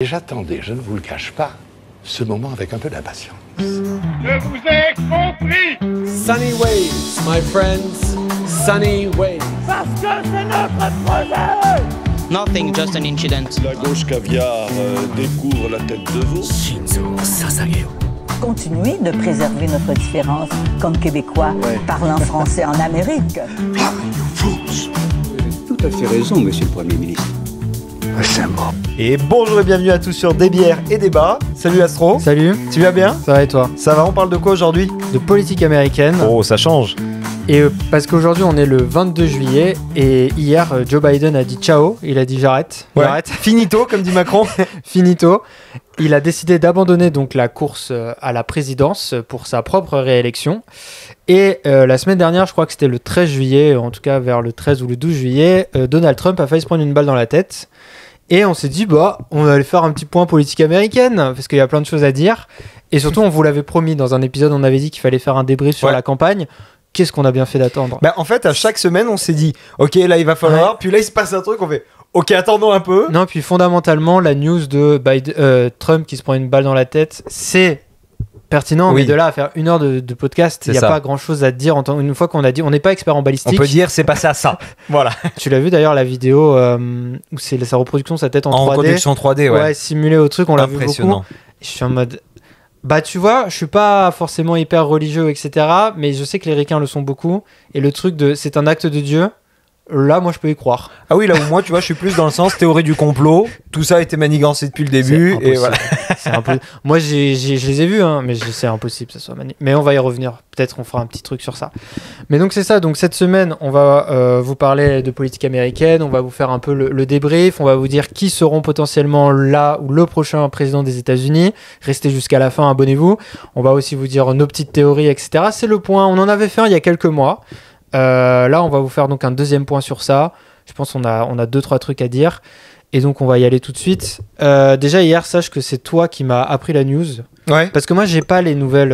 Et j'attendais, je ne vous le cache pas, ce moment avec un peu d'impatience. Je vous ai compris. Sunny ways, my friends, sunny ways. Parce que c'est notre projet. Nothing, just an incident. La gauche caviar découvre la tête de veau. Continuer de préserver notre différence comme Québécois parlant français en Amérique. Tout à fait raison, monsieur le Premier ministre. Et bonjour et bienvenue à tous sur Des bières et débats. Salut Astro. Salut. Tu vas bien? Ça va et toi? Ça va, on parle de quoi aujourd'hui? De politique américaine. Oh, ça change. Et parce qu'aujourd'hui on est le 22 juillet et hier Joe Biden a dit ciao, il a dit j'arrête. Ouais. J'arrête. Finito, comme dit Macron. Finito. Il a décidé d'abandonner donc la course à la présidence pour sa propre réélection. Et la semaine dernière, je crois que c'était le 13 juillet, en tout cas vers le 13 ou le 12 juillet, Donald Trump a failli se prendre une balle dans la tête. Et on s'est dit, on va aller faire un petit point politique américaine, parce qu'il y a plein de choses à dire. Et surtout, on vous l'avait promis, dans un épisode, on avait dit qu'il fallait faire un débrief sur la campagne. Qu'est-ce qu'on a bien fait d'attendre? En fait, à chaque semaine, on s'est dit, ok, là, il va falloir. Puis là, il se passe un truc, on fait, ok, attendons un peu. Non, puis fondamentalement, la news de Trump qui se prend une balle dans la tête, c'est pertinent, mais de là à faire une heure de podcast, il n'y a pas grand chose à dire. Une fois qu'on a dit, on n'est pas expert en balistique. On peut dire c'est passé à ça. Voilà. Tu l'as vu d'ailleurs la vidéo où c'est sa reproduction de sa tête en 3D. En reproduction 3D, ouais. Simulé au truc, on l'a vu beaucoup. Je suis en mode, tu vois, je suis pas forcément hyper religieux, etc. Mais je sais que les ricains le sont beaucoup. Et le truc de, c'est un acte de Dieu. Là, moi, je peux y croire. Ah oui, là où moi, tu vois, je suis plus dans le sens théorie du complot. Tout ça a été manigancé depuis le début. Et voilà. Moi, je les ai vus, hein, mais c'est impossible que ça soit manigancé. Mais on va y revenir. Peut-être on fera un petit truc sur ça. Mais donc, c'est ça. Donc, cette semaine, on va vous parler de politique américaine. On va vous faire un peu le débrief. On va vous dire qui seront potentiellement là ou le prochain président des États-Unis. Restez jusqu'à la fin, abonnez-vous. On va aussi vous dire nos petites théories, etc. C'est le point. On en avait fait un il y a quelques mois. Là, on va vous faire donc un deuxième point sur ça. Je pense qu'on a 2-3 trucs à dire. Et donc, on va y aller tout de suite. Déjà, hier, sache que c'est toi qui m'as appris la news. Ouais. Parce que moi, j'ai pas les nouvelles...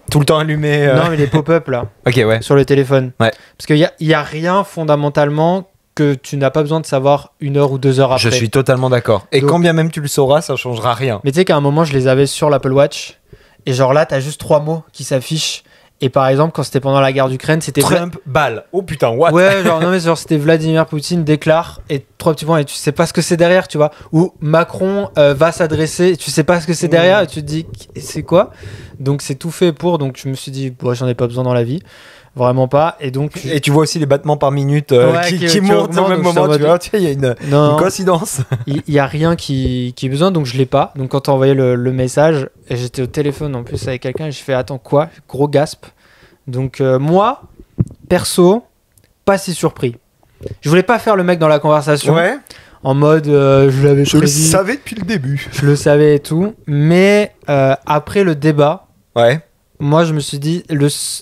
Tout le temps allumé. Non, mais les pop-up, là. Ok, ouais. Sur le téléphone. Ouais. Parce qu'il y a rien, fondamentalement, que tu n'as pas besoin de savoir 1 heure ou 2 heures après. Je suis totalement d'accord. Et donc, quand bien même tu le sauras, ça changera rien. Mais tu sais qu'à un moment, je les avais sur l'Apple Watch. Et genre là, t'as juste 3 mots qui s'affichent. Et par exemple, quand c'était pendant la guerre d'Ukraine, c'était Trump, balle. Oh putain, what? Ouais, genre c'était Vladimir Poutine déclare et 3 petits points et tu sais pas ce que c'est derrière, tu vois. Ou Macron va s'adresser, et tu sais pas ce que c'est derrière et tu te dis c'est quoi? Donc c'est tout fait pour. Donc je me suis dit j'en ai pas besoin dans la vie, vraiment pas. Et donc et tu vois aussi les battements par minute qui montent au même moment. Tu vois, il y a une coïncidence. Il y a rien qui est besoin, donc je l'ai pas. Donc quand t'as envoyé le message, et j'étais au téléphone en plus avec quelqu'un et je fais attends quoi? Gros gasp. Donc moi, perso, pas si surpris. Je voulais pas faire le mec dans la conversation. Ouais. En mode, je l'avais prédit. Je le savais depuis le début. Je le savais et tout. Mais après le débat, moi je me suis dit,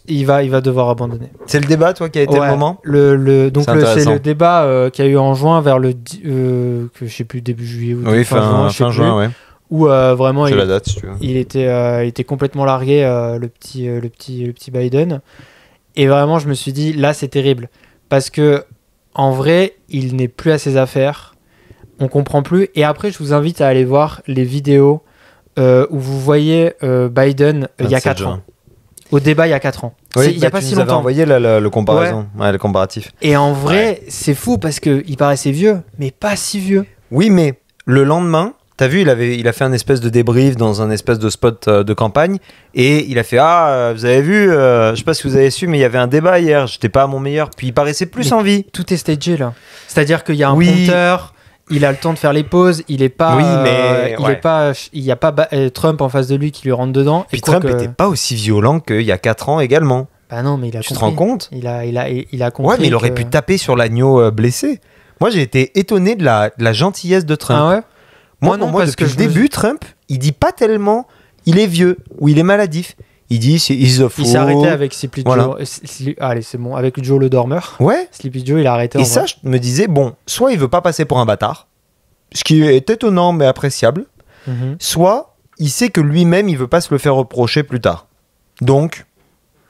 il va devoir abandonner. C'est le débat, toi, qui a été le moment. Donc c'est le débat qu'il y a eu en juin vers le, que je sais plus début juillet ou fin juin, ouais. Où vraiment la date, si tu veux. il était complètement largué, le petit Biden. Et vraiment, je me suis dit, là, c'est terrible. Parce que, en vrai, il n'est plus à ses affaires. On comprend plus. Et après, je vous invite à aller voir les vidéos où vous voyez Biden il y a 4 ans. Au débat, il y a 4 ans. Oui, il n'y a pas si longtemps. envoyé le comparaison, le comparatif. Et en vrai, c'est fou parce qu'il paraissait vieux, mais pas si vieux. Oui, mais le lendemain... T'as vu, il a fait un espèce de débrief dans un espèce de spot de campagne et il a fait vous avez vu, je sais pas si vous avez su, mais il y avait un débat hier, j'étais pas à mon meilleur, puis il paraissait plus en vie. Tout est stagé là. C'est-à-dire qu'il y a un compteur, il a le temps de faire les pauses, il est pas. Oui, mais il y a pas Trump en face de lui qui lui rentre dedans. Puis Trump était pas aussi violent qu'il y a 4 ans également. Bah non, mais il a compris. Tu te rends compte? Il a compris. Ouais, mais il aurait pu taper sur l'agneau blessé. Moi, j'ai été étonné de la gentillesse de Trump. Ah ouais? Moi, depuis le début, Trump, il dit pas tellement il est vieux ou il est maladif. Il dit he's a fool. Il s'est arrêté avec Sleepy Joe. Allez, c'est bon. Avec Joe le dormeur. Ouais. Sleepy Joe, il a arrêté. Et ça, je me disais, soit il veut pas passer pour un bâtard, ce qui est étonnant mais appréciable, soit il sait que lui-même, il veut pas se le faire reprocher plus tard. Donc,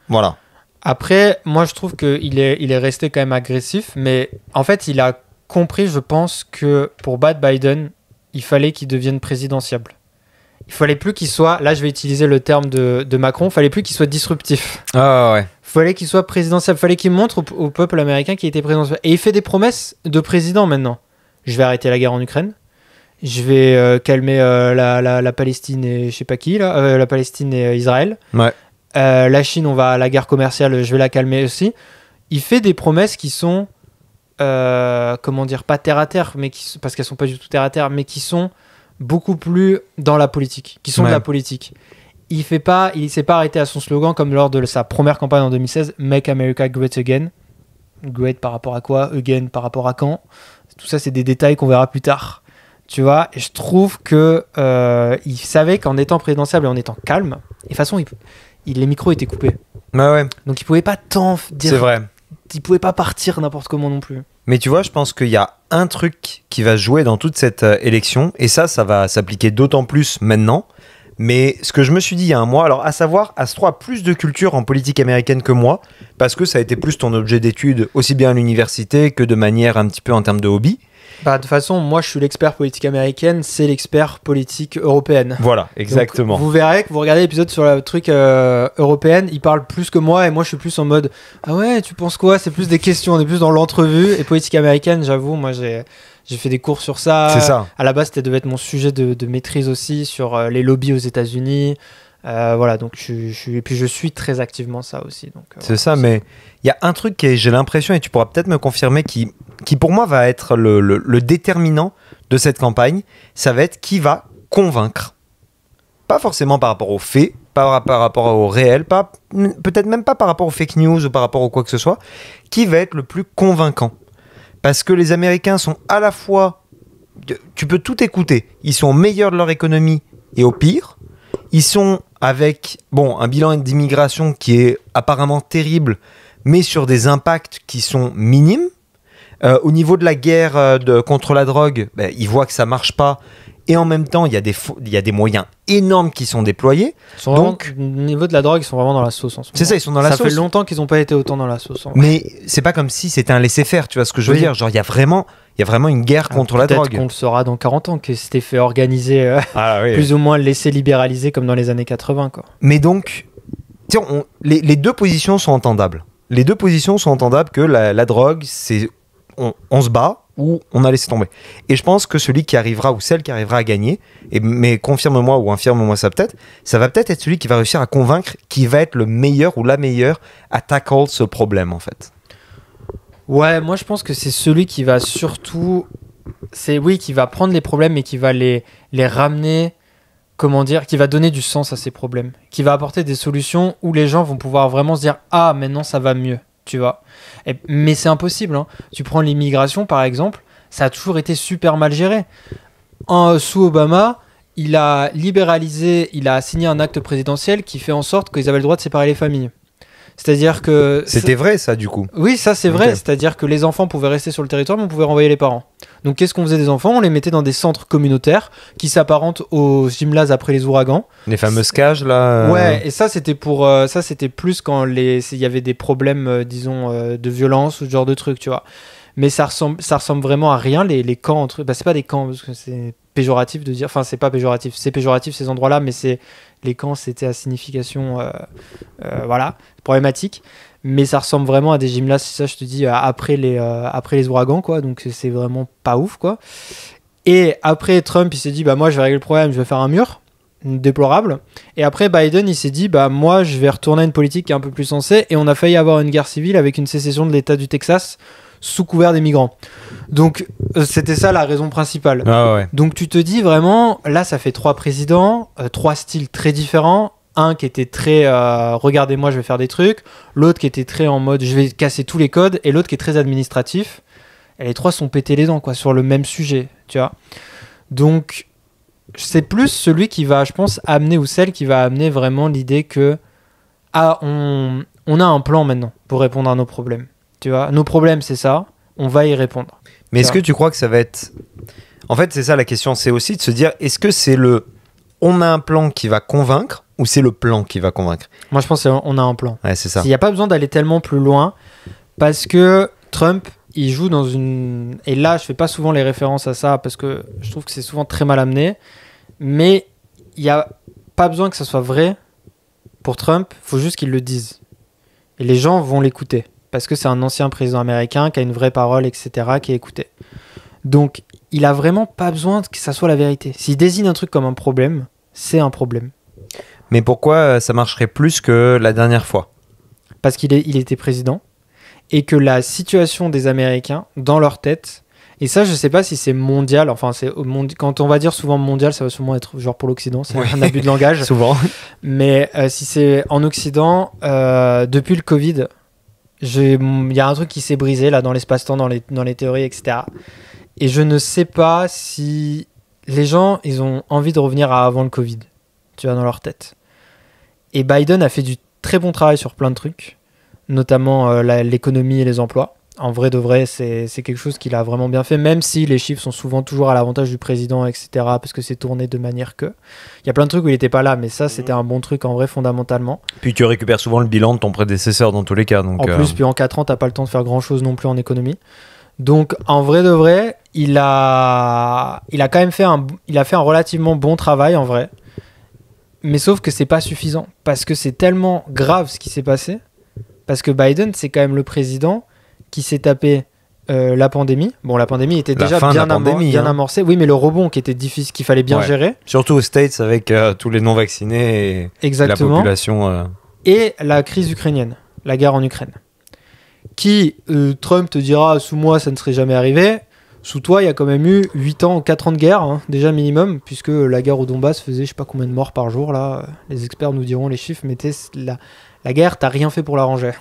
voilà. Après, moi, je trouve qu'il est resté quand même agressif, mais en fait, il a compris, je pense, que pour battre Biden, il fallait qu'il devienne présidentiable. Il fallait plus qu'il soit, là je vais utiliser le terme de Macron, il fallait plus qu'il soit disruptif. Ah ouais. Il fallait qu'il soit présidentiable, il fallait qu'il montre au peuple américain qu'il était présidentiable. Et il fait des promesses de président maintenant. Je vais arrêter la guerre en Ukraine. Je vais calmer la Palestine et je sais pas qui, là, la Palestine et Israël. Ouais. La Chine, on va à la guerre commerciale, je vais la calmer aussi. Il fait des promesses qui sont, comment dire, pas terre à terre, mais parce qu'elles sont pas du tout terre à terre, mais qui sont beaucoup plus dans la politique, qui sont de la politique. Il s'est pas arrêté à son slogan comme lors de sa première campagne en 2016, Make America Great Again. Great par rapport à quoi? Again par rapport à quand? Tout ça, c'est des détails qu'on verra plus tard. Tu vois, et je trouve que il savait qu'en étant présidentiable et en étant calme, et de toute façon, les micros étaient coupés. Ouais. Donc il pouvait pas tant dire. C'est vrai. Il pouvait pas partir n'importe comment non plus. Mais tu vois, je pense qu'il y a un truc qui va jouer dans toute cette élection, et ça va s'appliquer d'autant plus maintenant. Mais ce que je me suis dit il y a un mois, alors à savoir, Astro a plus de culture en politique américaine que moi, parce que ça a été plus ton objet d'étude, aussi bien à l'université que de manière un petit peu en termes de hobby. Bah, de toute façon, moi je suis l'expert politique américaine, c'est l'expert politique européenne. Voilà, exactement. Donc, vous verrez que vous regardez l'épisode sur le truc européenne, il parle plus que moi et moi je suis plus en mode ah ouais, tu penses quoi? C'est plus des questions, on est plus dans l'entrevue. Et politique américaine, j'avoue, moi j'ai fait des cours sur ça. C'est ça. À la base, devait être mon sujet de maîtrise aussi sur les lobbies aux États-Unis. Voilà, donc et puis je suis très activement ça aussi. Donc, c'est ça, mais il y a un truc qui j'ai l'impression, et tu pourras peut-être me confirmer, qui pour moi va être le déterminant de cette campagne, ça va être qui va convaincre. Pas forcément par rapport aux faits, pas par rapport au réel, peut-être même pas par rapport aux fake news ou par rapport au quoi que ce soit, qui va être le plus convaincant. Parce que les Américains sont à la fois, tu peux tout écouter, ils sont au meilleur de leur économie et au pire. Ils sont avec un bilan d'immigration qui est apparemment terrible, mais sur des impacts qui sont minimes. Au niveau de la guerre contre la drogue, ils voient que ça marche pas. Et en même temps, il y a des moyens énormes qui sont déployés. Donc, au niveau de la drogue, ils sont vraiment dans la sauce en ce moment. C'est ça, ils sont dans la sauce. Ça fait longtemps qu'ils n'ont pas été autant dans la sauce. Mais c'est pas comme si c'était un laisser-faire, tu vois ce que je veux dire. Genre, il y a vraiment une guerre contre la drogue. Peut-être qu'on le saura dans 40 ans, que c'était fait organiser, plus ou moins laisser libéraliser comme dans les années 80. Quoi. Mais donc, les deux positions sont entendables. Les deux positions sont entendables que la drogue, c'est on se bat ou on a laissé tomber. Et je pense que celui qui arrivera ou celle qui arrivera à gagner, mais confirme-moi ou infirme-moi ça va peut-être être celui qui va réussir à convaincre qui va être le meilleur ou la meilleure à tackle ce problème en fait. Ouais, moi je pense que c'est celui qui va surtout... qui va prendre les problèmes et qui va les ramener, comment dire, qui va donner du sens à ces problèmes, qui va apporter des solutions où les gens vont pouvoir vraiment se dire « Ah, maintenant ça va mieux ». Tu vois, mais c'est impossible. Hein. Tu prends l'immigration par exemple, ça a toujours été super mal géré. Sous Obama, il a libéralisé, il a signé un acte présidentiel qui fait en sorte qu'ils avaient le droit de séparer les familles. C'est-à-dire que... C'était vrai ça du coup. Oui, ça c'est vrai, c'est-à-dire que les enfants pouvaient rester sur le territoire mais on pouvait renvoyer les parents. Donc qu'est-ce qu'on faisait des enfants? On les mettait dans des centres communautaires qui s'apparentent aux gymnases après les ouragans. Les fameuses cages là. Ouais, et ça c'était c'était plus quand il y avait des problèmes, disons, de violence ou ce genre de trucs, tu vois. Mais ça ressemble vraiment à rien, les camps entre... c'est pas des camps, parce que c'est péjoratif de dire... Enfin, c'est pas péjoratif, c'est péjoratif ces endroits-là, mais les camps, c'était à signification... problématique. Mais ça ressemble vraiment à des gymnases, ça je te dis, après les ouragans, quoi. Donc c'est vraiment pas ouf, quoi. Et après, Trump, il s'est dit, moi je vais régler le problème, je vais faire un mur. Déplorable. Et après, Biden, il s'est dit, moi je vais retourner à une politique qui est un peu plus sensée. Et on a failli avoir une guerre civile avec une sécession de l'État du Texas sous couvert des migrants. Donc c'était ça la raison principale. Ah ouais. Donc tu te dis vraiment, là ça fait 3 présidents, 3 styles très différents. Un qui était très regardez-moi, je vais faire des trucs. L'autre qui était très en mode je vais casser tous les codes. Et l'autre qui est très administratif. Et les 3 sont pétés les dents, quoi, sur le même sujet, tu vois. Donc c'est plus celui qui va, je pense, amener, ou celle qui va amener vraiment l'idée que on a un plan maintenant pour répondre à nos problèmes. Tu vois, nos problèmes c'est ça, on va y répondre. Mais est-ce que tu crois que ça va être... En fait, c'est ça la question, c'est aussi de se dire, est-ce que c'est on a un plan qui va convaincre ou c'est le plan qui va convaincre? Moi je pense qu'on a un plan. Ouais, c'est ça. Il n'y a pas besoin d'aller tellement plus loin parce que Trump, il joue dans une... Et là, je fais pas souvent les références à ça parce que je trouve que c'est souvent très mal amené. Mais il n'y a pas besoin que ça soit vrai pour Trump. Il faut juste qu'il le dise. Et les gens vont l'écouter. Parce que c'est un ancien président américain qui a une vraie parole, etc., qui est écouté. Donc, il a vraiment pas besoin que ça soit la vérité. S'il désigne un truc comme un problème, c'est un problème. Mais pourquoi ça marcherait plus que la dernière fois ? Parce qu'il était président. Et que la situation des Américains, dans leur tête, et ça, je sais pas si c'est mondial, enfin, quand on va dire souvent mondial, ça va sûrement être genre pour l'Occident, c'est un abus de langage. Souvent. Mais si c'est en Occident, depuis le Covid, il y a un truc qui s'est brisé là dans l'espace-temps, dans les théories, etc. Et je ne sais pas si les gens, ils ont envie de revenir à avant le Covid, tu vois, dans leur tête. Et Biden a fait du très bon travail sur plein de trucs, notamment l'économie et les emplois. En vrai de vrai, c'est quelque chose qu'il a vraiment bien fait, même si les chiffres sont souvent toujours à l'avantage du président, etc., parce que c'est tourné de manière que... Il y a plein de trucs où il n'était pas là, mais ça, c'était un bon truc en vrai, fondamentalement. Puis tu récupères souvent le bilan de ton prédécesseur dans tous les cas. Donc, en plus, puis en 4 ans, t'as pas le temps de faire grand-chose non plus en économie. Donc, en vrai de vrai, il a quand même fait un relativement bon travail, en vrai. Mais sauf que c'est pas suffisant, parce que c'est tellement grave ce qui s'est passé, parce que Biden, c'est quand même le président qui s'est tapé la pandémie. Bon, la pandémie était déjà bien amorcée. Oui, mais le rebond qui était difficile, qu'il fallait bien gérer. Surtout aux States avec tous les non-vaccinés et la population. Et la crise ukrainienne, la guerre en Ukraine. Qui, Trump te dira, sous moi, ça ne serait jamais arrivé. Sous toi, il y a quand même eu 8 ans ou 4 ans de guerre, hein, déjà minimum, puisque la guerre au Donbass faisait je sais pas combien de morts par jour. Là, les experts nous diront les chiffres, mais la guerre, t'as rien fait pour l'arranger.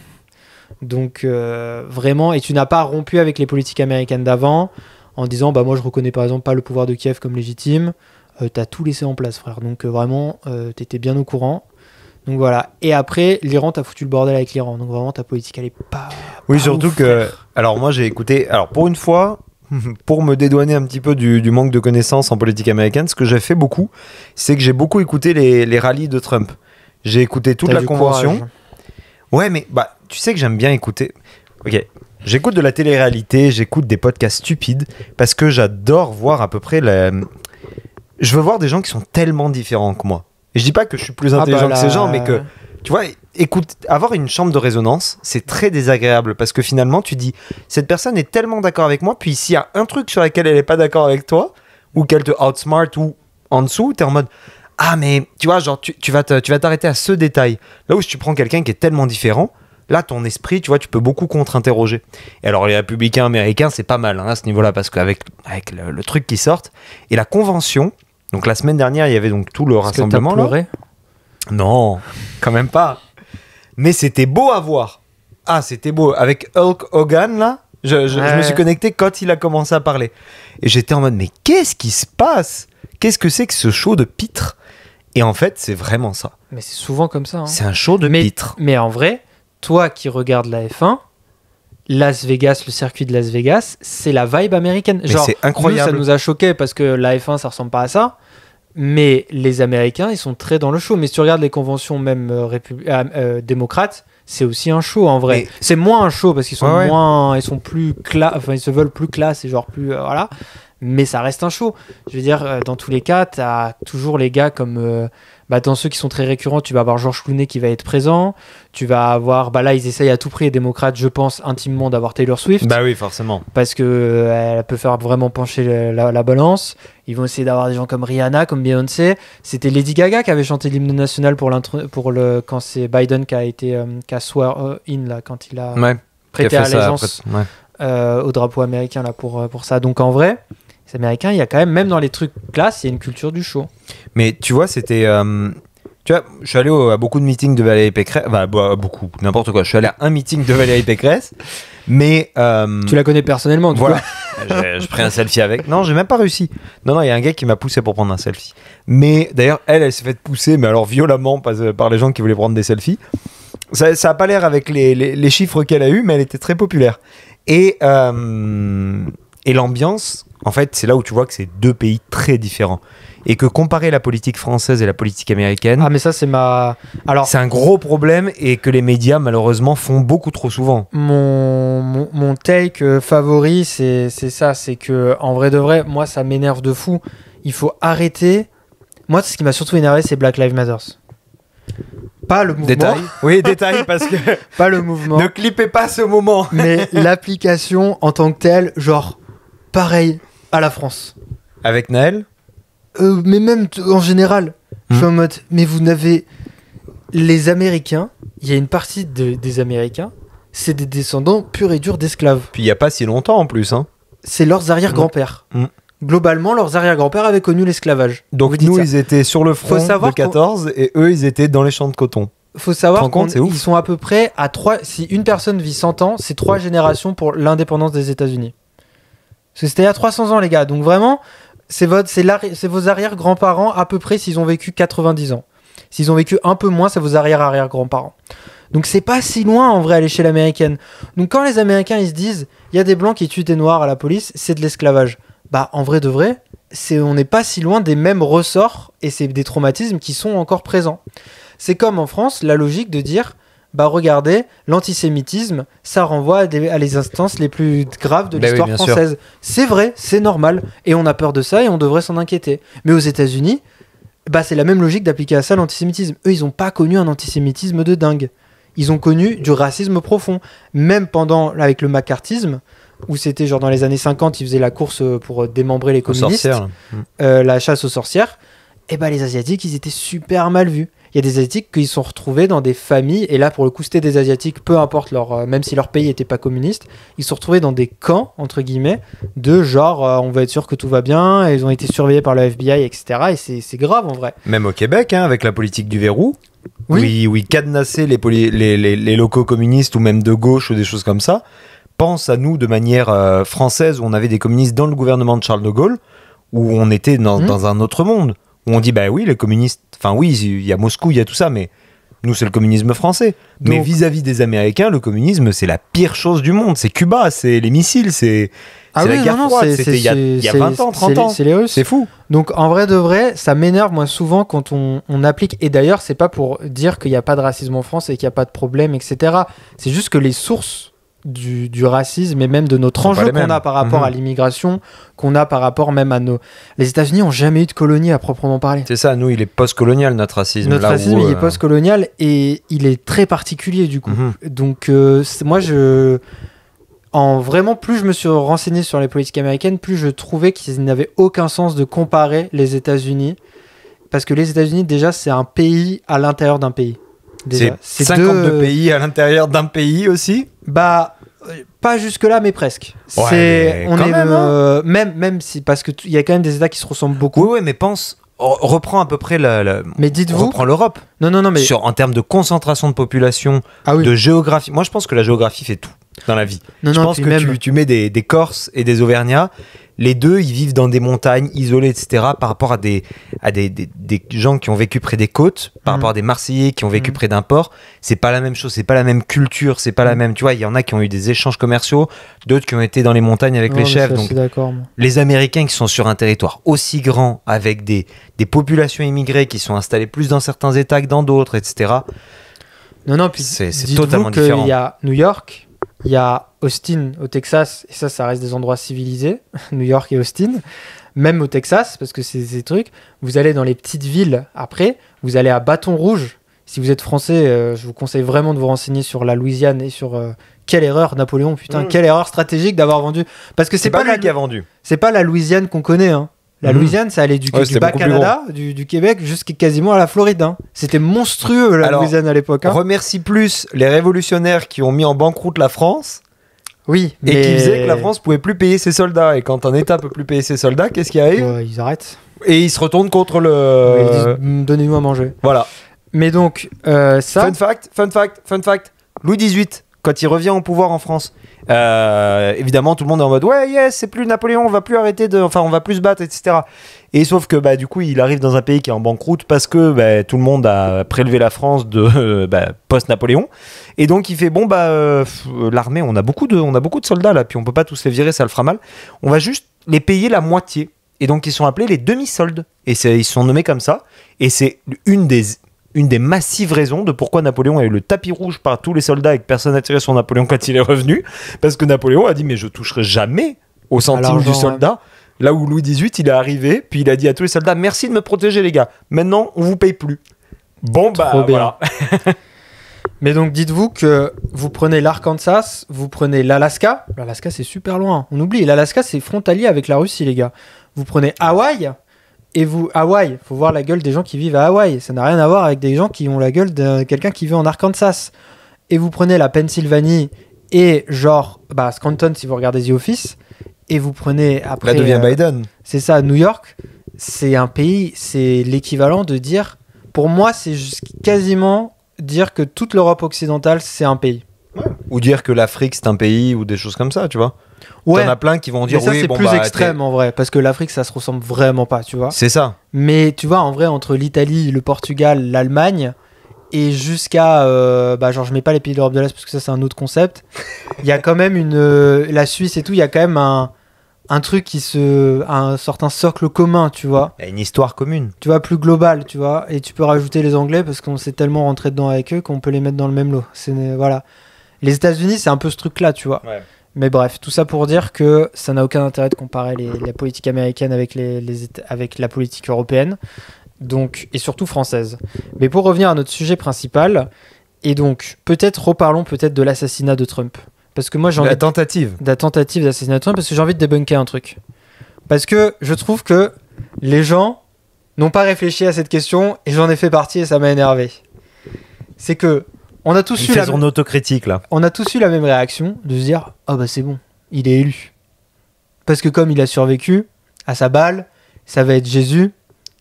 Donc vraiment, et tu n'as pas rompu avec les politiques américaines d'avant en disant bah moi je reconnais par exemple pas le pouvoir de Kiev comme légitime, t'as tout laissé en place frère, donc vraiment t'étais bien au courant. Donc voilà, et après l'Iran, t'as foutu le bordel avec l'Iran, donc vraiment ta politique elle est pas... Oui, pas surtout ouf, que... frère. Alors moi j'ai écouté, alors pour une fois, pour me dédouaner un petit peu du manque de connaissances en politique américaine, ce que j'ai fait beaucoup, c'est que j'ai beaucoup écouté les rallyes de Trump. J'ai écouté toute la convention. Courage. Ouais, mais bah, tu sais que j'aime bien écouter. Ok, j'écoute de la télé-réalité, j'écoute des podcasts stupides parce que j'adore voir à peu près Je veux voir des gens qui sont tellement différents que moi. Et je dis pas que je suis plus intelligent que ces gens, mais que tu vois, écoute, avoir une chambre de résonance, c'est très désagréable parce que finalement, tu dis cette personne est tellement d'accord avec moi, puis s'il y a un truc sur lequel elle est pas d'accord avec toi ou qu'elle te outsmart ou en dessous, t'es en mode ah mais tu vois genre tu vas t'arrêter à ce détail. Là où si tu prends quelqu'un qui est tellement différent, là ton esprit tu vois tu peux beaucoup contre-interroger. Et alors les républicains américains c'est pas mal hein, à ce niveau-là parce qu'avec le truc qui sortent et la convention, donc la semaine dernière il y avait donc tout le rassemblement que t'as pleuré ? Non, quand même pas. Mais c'était beau à voir. Ah c'était beau avec Hulk Hogan là. Je me suis connecté quand il a commencé à parler et j'étais en mode mais qu'est-ce qui se passe ? Qu'est-ce que c'est que ce show de pitre ? Et en fait, c'est vraiment ça. Mais c'est souvent comme ça. Hein. C'est un show de pitre. Mais en vrai, toi qui regardes la F1, Las Vegas, le circuit de Las Vegas, c'est la vibe américaine. Mais genre, c'est incroyable. Nous, ça nous a choqués parce que la F1, ça ressemble pas à ça. Mais les Américains, ils sont très dans le show. Mais si tu regardes les conventions même démocrates, c'est aussi un show en vrai. Mais... C'est moins un show parce qu'ils sont moins, ils sont plus enfin ils se veulent plus classe et genre plus voilà. Mais ça reste un show. Je veux dire, dans tous les cas, t'as toujours les gars comme... dans ceux qui sont très récurrents, tu vas avoir George Clooney qui va être présent. Tu vas avoir... là, ils essayent à tout prix, les démocrates, je pense, intimement, d'avoir Taylor Swift. Bah oui, forcément. Parce qu'elle peut faire vraiment pencher la balance. Ils vont essayer d'avoir des gens comme Rihanna, comme Beyoncé. C'était Lady Gaga qui avait chanté l'hymne national quand c'est Biden qui a swear in, là, quand il a prêté allégeance au drapeau américain là, pour ça. Donc en vrai... Les Américains, il y a quand même dans les trucs classes, il y a une culture du show. Mais tu vois, c'était... tu vois, je suis allé à beaucoup de meetings de Valérie Pécresse. Beaucoup, n'importe quoi. Je suis allé à un meeting de Valérie Pécresse, mais... Tu la connais personnellement, du coup. Je pris un selfie avec. Non, j'ai même pas réussi. Non, il y a un gars qui m'a poussé pour prendre un selfie. Mais d'ailleurs, elle s'est fait pousser, mais alors violemment par les gens qui voulaient prendre des selfies. Ça a pas l'air avec les chiffres qu'elle a eu, mais elle était très populaire. Et l'ambiance... En fait, c'est là où tu vois que c'est deux pays très différents. Et que comparer la politique française et la politique américaine, Ah, mais ça, c'est ma. Alors, c'est un gros problème et que les médias, malheureusement, font beaucoup trop souvent. mon take favori, c'est ça. C'est que, en vrai de vrai, moi, ça m'énerve de fou. Il faut arrêter. Moi, ce qui m'a surtout énervé, c'est Black Lives Matter. Pas le mouvement. Détail. Oui, détail, parce que Pas le mouvement. ne clippez pas ce moment. Mais l'application en tant que telle, genre, pareil à la France. Avec Naël Mais même en général, je suis en mode, mais vous n'avez. Les Américains, il y a une partie des Américains, c'est des descendants purs et durs d'esclaves. Puis il n'y a pas si longtemps en plus. Hein. C'est leurs arrière-grands-pères. Mm. Globalement, leurs arrière-grands-pères avaient connu l'esclavage. Donc Vous dites nous, ça. ils étaient sur le front Faut savoir de 14 et eux, ils étaient dans les champs de coton. Faut savoir Tu te rends compte, c'est ouf. qu'ils sont à peu près à 3. Si une personne vit 100 ans, c'est 3 générations pour l'indépendance des États-Unis. Parce que c'était il y a 300 ans, les gars. Donc vraiment, c'est vos arrière-grands-parents à peu près s'ils ont vécu 90 ans. S'ils ont vécu un peu moins, c'est vos arrière-arrière-grands-parents. Donc c'est pas si loin en vrai à l'échelle américaine. Donc quand les Américains ils se disent il y a des blancs qui tuent des noirs à la police, c'est de l'esclavage. Bah en vrai de vrai, on n'est pas si loin des mêmes ressorts et c'est des traumatismes qui sont encore présents. C'est comme en France, la logique de dire bah regardez, l'antisémitisme, ça renvoie à les instances les plus graves de l'histoire bien sûr. française. C'est vrai, c'est normal et on a peur de ça et on devrait s'en inquiéter. Mais aux États-Unis, bah c'est la même logique d'appliquer à ça l'antisémitisme. Eux, ils n'ont pas connu un antisémitisme de dingue. Ils ont connu du racisme profond. Même avec le macartisme, où c'était genre dans les années 50, ils faisaient la course pour démembrer les Aux communistes, sorcières. la chasse aux sorcières, et bah les Asiatiques, ils étaient super mal vus. Il y a des Asiatiques qui se sont retrouvés dans des familles, et là pour le coup c'était des Asiatiques, peu importe même si leur pays n'était pas communiste, ils se sont retrouvés dans des camps, entre guillemets, de genre on va être sûr que tout va bien, et ils ont été surveillés par le FBI, etc. Et c'est grave en vrai. Même au Québec, hein, avec la politique du verrou, Oui. où ils cadenassaient les locaux communistes ou même de gauche ou des choses comme ça. Pense à nous de manière française, où on avait des communistes dans le gouvernement de Charles de Gaulle, où on était dans un autre monde. Où on dit, bah oui, les communistes, enfin oui, il y a Moscou, il y a tout ça, mais nous, c'est le communisme français. Mais Donc- vis-à-vis des Américains, le communisme, c'est la pire chose du monde. C'est Cuba, c'est les missiles, c'est la guerre froide. C'était il y a 20 ans, 30 ans. C'est les Russes. C'est fou. Donc en vrai de vrai, ça m'énerve moi souvent quand on applique, et d'ailleurs c'est pas pour dire qu'il n'y a pas de racisme en France et qu'il n'y a pas de problème, etc. C'est juste que les sources du racisme et même de notre Sont pas enjeu les qu'on mêmes. a par rapport à l'immigration, qu'on a par rapport même à nos... Les États-Unis n'ont jamais eu de colonie à proprement parler. C'est ça, nous, il est post-colonial, notre racisme. Notre là racisme, où, il est post-colonial et il est très particulier du coup. Donc moi, vraiment, plus je me suis renseigné sur les politiques américaines, plus je trouvais qu'il n'avait aucun sens de comparer les États-Unis. Parce que les États-Unis, déjà, c'est un pays à l'intérieur d'un pays. Déjà. C'est 52 pays à l'intérieur d'un pays aussi. Bah, pas jusque-là, mais presque. Ouais, mais on quand est même, même si, parce qu'il y a quand même des États qui se ressemblent beaucoup. Oui, mais pense, reprends à peu près Mais dites-vous. reprends l'Europe. Non, mais. En termes de concentration de population, Ah oui. de géographie. Moi, je pense que la géographie fait tout dans la vie. Non, je pense puis que même- tu mets des Corses et des Auvergnats. Les deux, ils vivent dans des montagnes isolées, etc. Par rapport à des gens qui ont vécu près des côtes, par rapport à des Marseillais qui ont vécu près d'un port. C'est pas la même chose, c'est pas la même culture, c'est pas la même. Tu vois, il y en a qui ont eu des échanges commerciaux, d'autres qui ont été dans les montagnes avec Non, les mais chefs. ça, je Donc, suis d'accord, moi. les Américains qui sont sur un territoire aussi grand, avec des populations immigrées qui sont installées plus dans certains États que dans d'autres, etc. Non, puis C'est dites-vous totalement qu'il différent. y a New York, il y a Austin au Texas, et ça reste des endroits civilisés, New York et Austin. Même au Texas, parce que c'est des trucs, vous allez dans les petites villes après, vous allez à Bâton Rouge. Si vous êtes français, je vous conseille vraiment de vous renseigner sur la Louisiane et sur quelle erreur Napoléon, putain, quelle erreur stratégique d'avoir vendu. Parce que c'est pas lui qui a vendu. c'est pas la Louisiane qu'on connaît, hein. La Louisiane, ça allait du c'était beaucoup plus Bas-Canada, du Québec, jusqu'à quasiment à la Floride. Hein. C'était monstrueux, la Alors, Louisiane à l'époque. Hein. Remercie plus les révolutionnaires qui ont mis en banqueroute la France Oui, et mais... qui faisaient que la France pouvait plus payer ses soldats. Et quand un État peut plus payer ses soldats, qu'est-ce qui arrive? Ouais, ils arrêtent. Et ils se retournent contre Ils le... disent, donnez-nous à manger. Voilà. Mais donc, ça... Fun fact. Louis XVIII, quand il revient au pouvoir en France, évidemment tout le monde est en mode ouais, yes, c'est plus Napoléon, on va plus on va plus se battre, etc. Et sauf que du coup il arrive dans un pays qui est en banqueroute parce que tout le monde a prélevé la France de post-Napoléon, et donc il fait l'armée, on a beaucoup de soldats là, puis on peut pas tous les virer, ça le fera mal. On va juste les payer la moitié. Et donc, ils sont appelés les demi-soldes. Et ils sont nommés comme ça. Et c'est une des massives raisons de pourquoi Napoléon a eu le tapis rouge par tous les soldats et que personne n'a tiré sur Napoléon quand il est revenu. Parce que Napoléon a dit, mais je toucherai jamais au centime du soldat. Là où Louis XVIII, il est arrivé, puis il a dit à tous les soldats, merci de me protéger, les gars. Maintenant, on vous paye plus. Bon, bah, voilà. Mais donc, dites-vous que vous prenez l'Arkansas, vous prenez l'Alaska. L'Alaska, c'est super loin. On oublie. L'Alaska, c'est frontalier avec la Russie, les gars. Vous prenez Hawaï. Et Hawaï, faut voir la gueule des gens qui vivent à Hawaï. Ça n'a rien à voir avec des gens qui ont la gueule de quelqu'un qui vit en Arkansas. Et vous prenez la Pennsylvanie et genre, Scranton, si vous regardez The Office. Et vous prenez après. Là devient Biden. C'est ça, New York. C'est un pays, c'est l'équivalent de dire. Pour moi, c'est quasiment dire que toute l'Europe occidentale, c'est un pays. Ouais. Ou dire que l'Afrique, c'est un pays, ou des choses comme ça, tu vois. Ouais. T'en as plein qui vont dire mais ça, oui, c'est bon, plus extrême en vrai, parce que l'Afrique, ça se ressemble vraiment pas, tu vois. C'est ça. Mais tu vois, en vrai, entre l'Italie, le Portugal, l'Allemagne, et jusqu'à. Genre, je mets pas les pays d'Europe de l'Est, parce que ça, c'est un autre concept. Il y a quand même la Suisse et tout, il y a quand même un truc un certain socle commun, tu vois. Il y a une histoire commune. Tu vois, plus globale, tu vois. Et tu peux rajouter les Anglais parce qu'on s'est tellement rentré dedans avec eux qu'on peut les mettre dans le même lot. Voilà. Les États-Unis, c'est un peu ce truc-là, tu vois. Ouais. Mais bref, tout ça pour dire que ça n'a aucun intérêt de comparer la politique américaine avec, avec la politique européenne. Donc, et surtout française. Mais pour revenir à notre sujet principal, et donc, reparlons peut-être de l'assassinat de Trump. Parce que moi, j'ai envie la tentative d'assassinat de Trump, parce que j'ai envie de débunker un truc. Parce que je trouve que les gens n'ont pas réfléchi à cette question, et j'en ai fait partie, et ça m'a énervé. C'est que on a tous eu son autocritique là. On a tous eu la même réaction de se dire c'est bon, il est élu. Parce que comme il a survécu à sa balle, ça va être Jésus.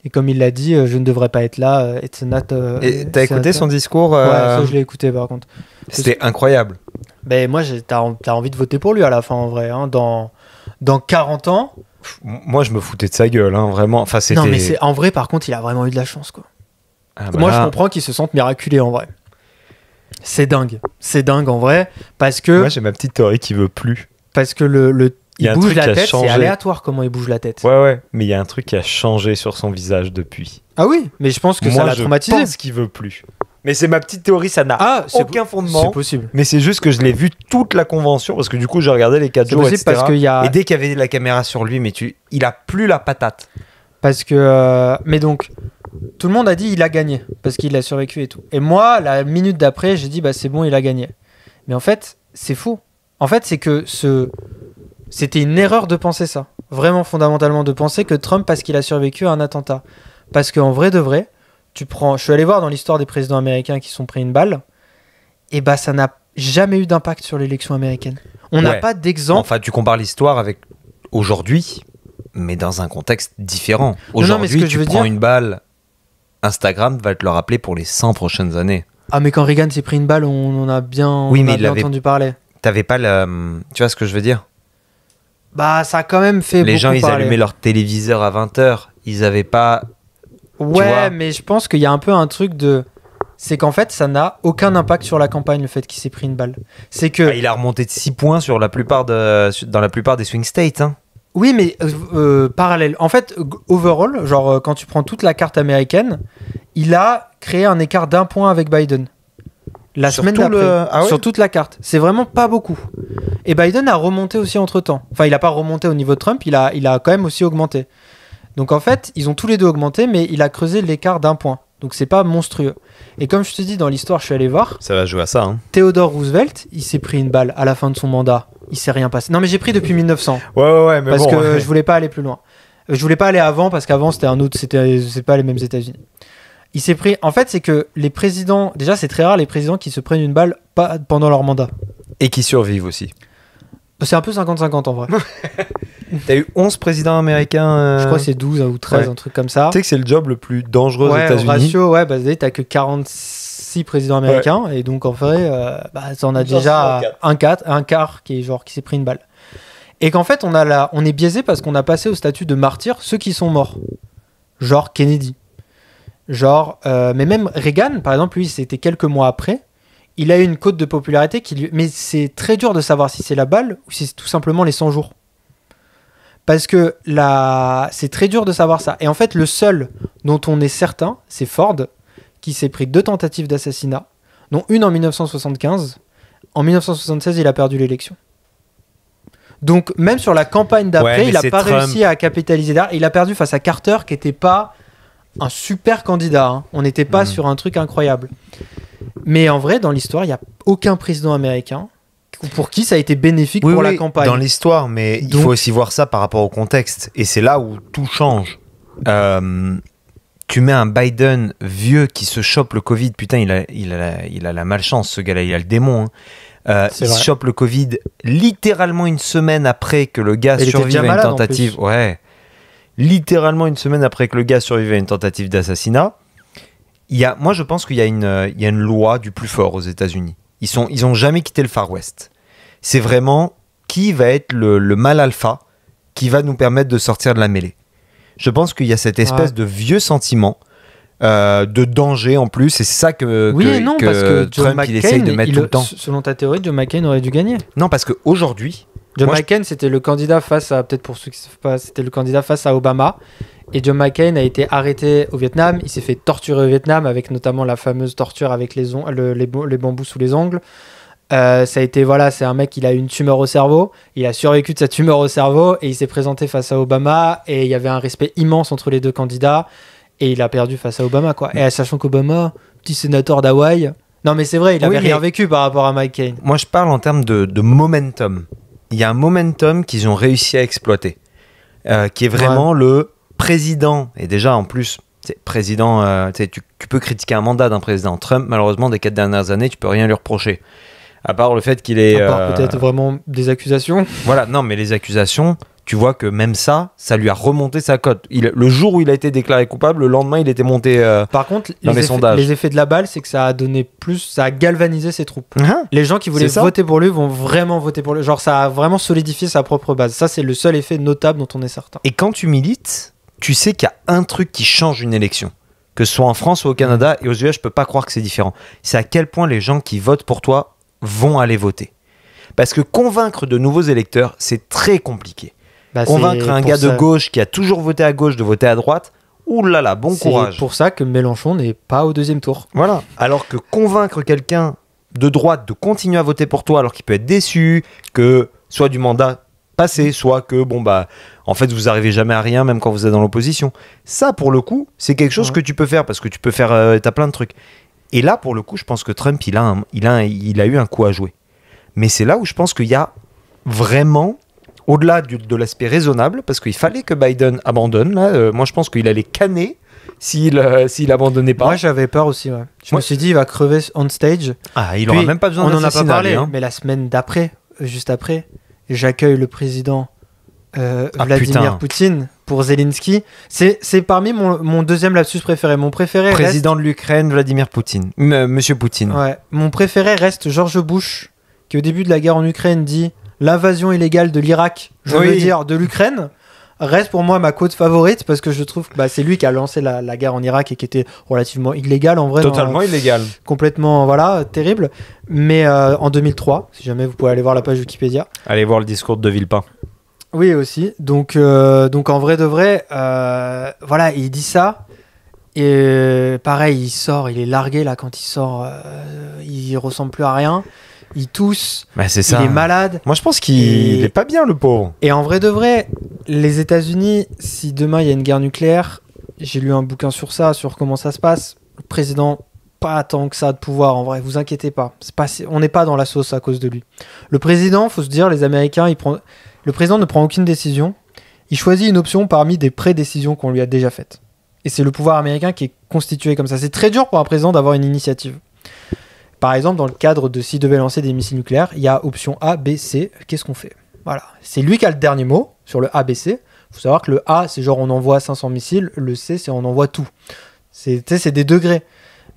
Et comme il l'a dit, je ne devrais pas être là. Et t'as écouté son discours Ouais, ça je l'ai écouté par contre. C'était incroyable. Ben moi, t'as envie de voter pour lui à la fin en vrai. Hein. Dans 40 ans. Moi, je me foutais de sa gueule, hein, vraiment. Enfin, c'était... Non, mais en vrai, par contre, il a vraiment eu de la chance, quoi. Moi, je comprends qu'il se sente miraculé en vrai. C'est dingue en vrai, parce que. Moi, j'ai ma petite théorie qui veut plus. Parce que il bouge la tête, c'est aléatoire comment il bouge la tête. Ouais, mais il y a un truc qui a changé sur son visage depuis. Ah oui, mais je pense que ça l'a traumatisé. Moi, je pense qu'il veut plus. Mais c'est ma petite théorie, ça n'a aucun fondement. C'est possible. Mais c'est juste que je l'ai vu toute la convention, parce que du coup, j'ai regardé les 4 jours, etc. Parce et dès qu'il y avait la caméra sur lui, il a plus la patate. Parce que... mais donc, tout le monde a dit il a gagné, parce qu'il a survécu et tout. Et moi, la minute d'après, j'ai dit c'est bon, il a gagné. Mais en fait, c'est faux. En fait, c'est que c'était une erreur de penser ça. Vraiment fondamentalement de penser que Trump, parce qu'il a survécu à un attentat. Parce qu'en vrai de vrai, je suis allé voir dans l'histoire des présidents américains qui se sont pris une balle, et ça n'a jamais eu d'impact sur l'élection américaine. On n'a pas d'exemple. Enfin, tu compares l'histoire avec aujourd'hui, mais dans un contexte différent. Aujourd'hui, tu prends une balle, Instagram va te le rappeler pour les 100 prochaines années. Ah, mais quand Reagan s'est pris une balle, on a bien entendu parler. T'avais pas tu vois ce que je veux dire ? Ça a quand même fait les beaucoup gens, ils parler. allumaient leur téléviseur à 20h. Ils avaient pas... Ouais, mais je pense qu'il y a un peu un truc de... C'est qu'en fait, ça n'a aucun impact sur la campagne, le fait qu'il s'est pris une balle. C'est que... il a remonté de 6 points dans la plupart des swing states. Hein. Oui, mais parallèle. En fait, overall, genre quand tu prends toute la carte américaine, il a créé un écart d'1 point avec Biden. La semaine d'après, sur toute la carte. C'est vraiment pas beaucoup. Et Biden a remonté aussi entre-temps. Enfin, il a pas remonté au niveau de Trump, il a quand même aussi augmenté. Donc en fait, ils ont tous les deux augmenté, mais il a creusé l'écart d'1 point. Donc c'est pas monstrueux. Et comme je te dis, dans l'histoire, je suis allé voir. Ça va jouer à ça. Hein. Theodore Roosevelt, il s'est pris une balle à la fin de son mandat. Il s'est rien passé. Non, mais j'ai pris depuis 1900. Ouais, mais parce que je voulais pas aller plus loin. Je voulais pas aller avant parce qu'avant c'était un autre. C'est pas les mêmes États-Unis. Il s'est pris. En fait, c'est que les présidents. Déjà, c'est très rare les présidents qui se prennent une balle pas pendant leur mandat. Et qui survivent aussi. C'est un peu 50-50 en vrai. T'as eu 11 présidents américains. Je crois que c'est 12 ou 13, un truc comme ça. Tu sais que c'est le job le plus dangereux aux États-Unis. Ratio, t'as que 46 présidents américains. Et donc en vrai, ça en a déjà un quart qui s'est pris une balle. Et qu'en fait, on est biaisé parce qu'on a passé au statut de martyr ceux qui sont morts. Genre Kennedy. Mais même Reagan, par exemple, lui, c'était quelques mois après. Il a eu une cote de popularité mais c'est très dur de savoir si c'est la balle ou si c'est tout simplement les 100 jours. Parce que c'est très dur de savoir ça. Et en fait, le seul dont on est certain, c'est Ford, qui s'est pris 2 tentatives d'assassinat, dont une en 1975. En 1976, il a perdu l'élection. Donc, même sur la campagne d'après, il n'a pas réussi à capitaliser derrière. Il a perdu face à Carter, qui n'était pas un super candidat. Hein. On n'était pas sur un truc incroyable. Mais en vrai, dans l'histoire, il n'y a aucun président américain pour qui ça a été bénéfique pour la campagne. Dans l'histoire, mais il faut aussi voir ça par rapport au contexte. Et c'est là où tout change. Tu mets un Biden vieux qui se chope le Covid. Putain, il a la malchance, ce gars-là. Il a le démon. Hein. Il se chope le Covid littéralement une semaine après que le gars survive à une tentative. Ouais. Littéralement une semaine après que le gars survive à une tentative d'assassinat. Moi, je pense qu'il y a une loi du plus fort aux États-Unis. Ils ont jamais quitté le Far West. C'est vraiment qui va être le mal alpha qui va nous permettre de sortir de la mêlée. Je pense qu'il y a cette espèce de vieux sentiment de danger en plus, et c'est ça que parce que Trump il essaye de mettre tout le temps. Selon ta théorie, Joe McCain aurait dû gagner. Non, parce qu'aujourd'hui... Joe McCain, c'était le candidat face à... Peut-être pour ceux qui ne savent pas, c'était le candidat face à Obama. Et Joe McCain a été arrêté au Vietnam. Il s'est fait torturer au Vietnam, avec notamment la fameuse torture avec les bambous sous les ongles. Ça a été, c'est un mec, il a eu une tumeur au cerveau. Il a survécu de sa tumeur au cerveau et il s'est présenté face à Obama. Et il y avait un respect immense entre les deux candidats. Et il a perdu face à Obama, quoi. Et sachant qu'Obama, petit sénateur d'Hawaï... Non, mais c'est vrai, il avait rien vécu par rapport à McCain. Moi, je parle en termes de momentum. Il y a un momentum qu'ils ont réussi à exploiter. Qui est vraiment le président. Et déjà, en plus, président, tu peux critiquer un mandat d'un président. Trump, malheureusement, des 4 dernières années, tu peux rien lui reprocher. À part le fait qu'il est... À part peut-être vraiment des accusations. Voilà, non, mais les accusations, tu vois que même ça lui a remonté sa cote. Le jour où il a été déclaré coupable, le lendemain, il était monté Par contre, dans les sondages. Les effets de la balle, c'est que ça a donné ça a galvanisé ses troupes. Les gens qui voulaient voter pour lui vont vraiment voter pour lui. Genre, ça a vraiment solidifié sa propre base. Ça, c'est le seul effet notable dont on est certain. Et quand tu milites, tu sais qu'il y a un truc qui change une élection. Que ce soit en France ou au Canada, et aux US, je peux pas croire que c'est différent. C'est à quel point les gens qui votent pour toi vont aller voter. Parce que convaincre de nouveaux électeurs, c'est très compliqué. Convaincre un gars de gauche qui a toujours voté à gauche de voter à droite, oulala, bon courage. C'est pour ça que Mélenchon n'est pas au 2e tour. Voilà. Alors que convaincre quelqu'un de droite de continuer à voter pour toi alors qu'il peut être déçu, que soit du mandat passé, soit que, en fait, vous arrivez jamais à rien, même quand vous êtes dans l'opposition. Ça, pour le coup, c'est quelque chose que tu peux faire, parce que tu peux faire, t'as plein de trucs. Et là, pour le coup, je pense que Trump, il a eu un coup à jouer. Mais c'est là où je pense qu'il y a vraiment, au-delà de l'aspect raisonnable, parce qu'il fallait que Biden abandonne. Là, moi, je pense qu'il allait canner s'il abandonnait pas. Moi, j'avais peur aussi. Ouais. Je me suis dit, il va crever on stage. Ah, il n'aura même pas besoin d'assassinat. On n'en a pas parlé, hein. mais la semaine d'après, juste après, j'accueille le président Vladimir Poutine pour Zelensky. C'est parmi mon deuxième lapsus préféré. Mon préféré président de l'Ukraine, Vladimir Poutine. Monsieur Poutine. Ouais. Mon préféré reste George Bush, qui au début de la guerre en Ukraine dit l'invasion illégale de l'Irak, je veux dire de l'Ukraine, reste pour moi ma quote favorite, parce que je trouve que c'est lui qui a lancé la guerre en Irak et qui était relativement illégale en vrai. Totalement illégal. Complètement, terrible. Mais en 2003, si jamais vous pouvez aller voir la page Wikipédia. Allez voir le discours de Villepin. Oui, aussi. Donc en vrai de vrai, il dit ça. Et pareil, il est largué là quand il sort. Il ressemble plus à rien. Il tousse. C'est ça. Il est malade. Moi, je pense qu'il est pas bien, le pauvre. Et en vrai de vrai, les États-Unis, si demain il y a une guerre nucléaire, j'ai lu un bouquin sur ça, sur comment ça se passe. Le président, pas tant que ça de pouvoir, en vrai. Vous inquiétez pas. On n'est pas dans la sauce à cause de lui. Le président, faut se dire, les Américains, le président ne prend aucune décision. Il choisit une option parmi des pré-décisions qu'on lui a déjà faites. Et c'est le pouvoir américain qui est constitué comme ça. C'est très dur pour un président d'avoir une initiative. Par exemple, dans le cadre de s'il devait lancer des missiles nucléaires, il y a option A, B, C. Qu'est-ce qu'on fait ? Voilà. C'est lui qui a le dernier mot sur le A, B, C. Il faut savoir que le A, c'est genre on envoie 500 missiles. Le C, c'est on envoie tout. C'est des degrés.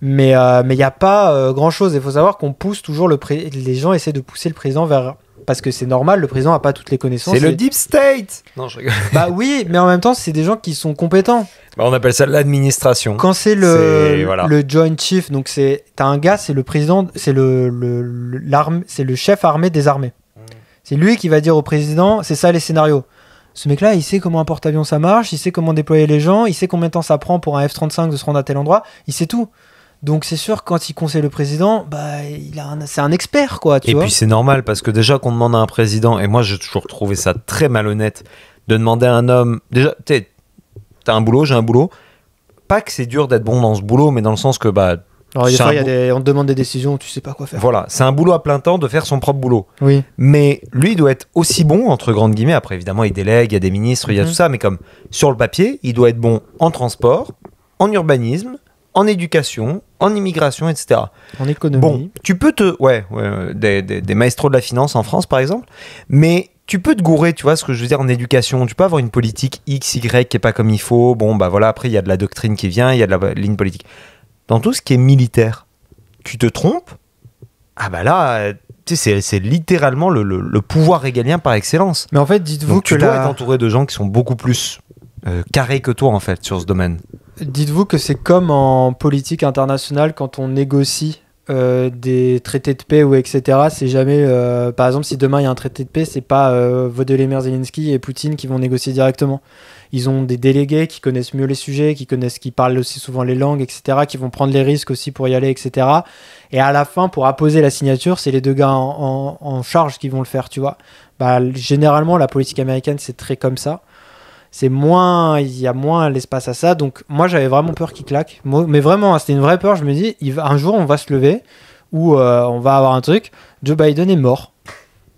Mais il n'y a pas grand-chose. Il faut savoir qu'on pousse toujours les gens essaient de pousser le président vers... Parce que c'est normal, le président n'a pas toutes les connaissances. C'est le deep state. Non, je rigole. Oui, mais en même temps, c'est des gens qui sont compétents. On appelle ça l'administration. Quand c'est le Joint Chief, donc t'as un gars, c'est le président, c'est le chef armé des armées. C'est lui qui va dire au président, c'est ça les scénarios. Ce mec-là, il sait comment un porte-avions ça marche, il sait comment déployer les gens, il sait combien de temps ça prend pour un F-35 de se rendre à tel endroit, il sait tout. Donc c'est sûr, quand il conseille le président, c'est un expert, quoi. Tu vois. Puis c'est normal, parce que déjà qu'on demande à un président, et moi j'ai toujours trouvé ça très malhonnête, de demander à un homme... Déjà, t'as un boulot, j'ai un boulot. Pas que c'est dur d'être bon dans ce boulot, mais dans le sens que... Alors, des fois, on te demande des décisions où tu sais pas quoi faire. Voilà, c'est un boulot à plein temps de faire son propre boulot. Oui. Mais lui, il doit être aussi bon, entre grandes guillemets. Après, évidemment, il délègue, il y a des ministres, il y a tout ça. Mais comme sur le papier, il doit être bon en transport, en urbanisme, en éducation, en immigration, etc. En économie. Bon, tu peux des maestros de la finance en France, par exemple. Mais tu peux te gourer, tu vois ce que je veux dire, en éducation. Tu peux avoir une politique X, Y qui est pas comme il faut. Bon, voilà, après, il y a de la doctrine qui vient, il y a de la ligne politique. Dans tout ce qui est militaire, tu te trompes, là, tu sais, c'est littéralement le pouvoir régalien par excellence. Mais en fait, dites-vous que tu dois être entouré de gens qui sont beaucoup plus carrés que toi, en fait, sur ce domaine. Dites-vous que c'est comme en politique internationale quand on négocie des traités de paix ou etc. C'est jamais, par exemple, si demain il y a un traité de paix, c'est pas Volodymyr Zelensky et Poutine qui vont négocier directement. Ils ont des délégués qui connaissent mieux les sujets, qui parlent aussi souvent les langues, etc., qui vont prendre les risques aussi pour y aller, etc. Et à la fin, pour apposer la signature, c'est les deux gars en charge qui vont le faire, tu vois. Généralement, la politique américaine, c'est très comme ça. Il y a moins l'espace à ça. Donc, moi, j'avais vraiment peur qu'il claque. Mais vraiment, c'était une vraie peur. Je me dis, un jour, on va se lever ou on va avoir un truc. Joe Biden est mort.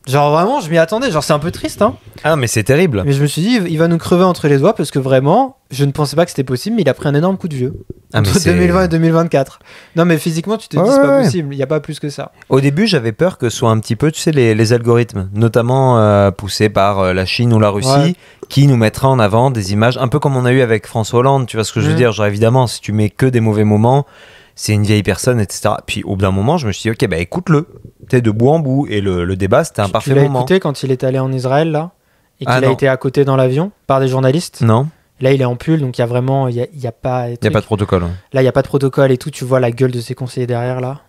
Genre vraiment, je m'y attendais. Genre c'est un peu triste, hein. Ah mais c'est terrible. Mais je me suis dit, il va nous crever entre les doigts parce que vraiment, je ne pensais pas que c'était possible, mais il a pris un énorme coup de vieux. Entre 2020 et 2024. Non mais physiquement, tu te dis c'est pas possible. Il n'y a pas plus que ça. Au début, j'avais peur que ce soit un petit peu, tu sais, les algorithmes, notamment poussés par la Chine ou la Russie, qui nous mettraient en avant des images, un peu comme on a eu avec François Hollande. Tu vois ce que je veux dire? Genre évidemment, si tu mets que des mauvais moments, c'est une vieille personne, etc. Puis au bout d'un moment, je me suis dit, ok, écoute-le. T'es de bout en bout. Et le débat, c'était un parfait moment. Tu l'as écouté quand il est allé en Israël, là? Et qu'il a été à côté dans l'avion par des journalistes? Non. Là, il est en pull, donc il y a vraiment... Il y a pas... Il n'y a pas de protocole. Ouais. Là, il n'y a pas de protocole et tout. Tu vois la gueule de ses conseillers derrière, là.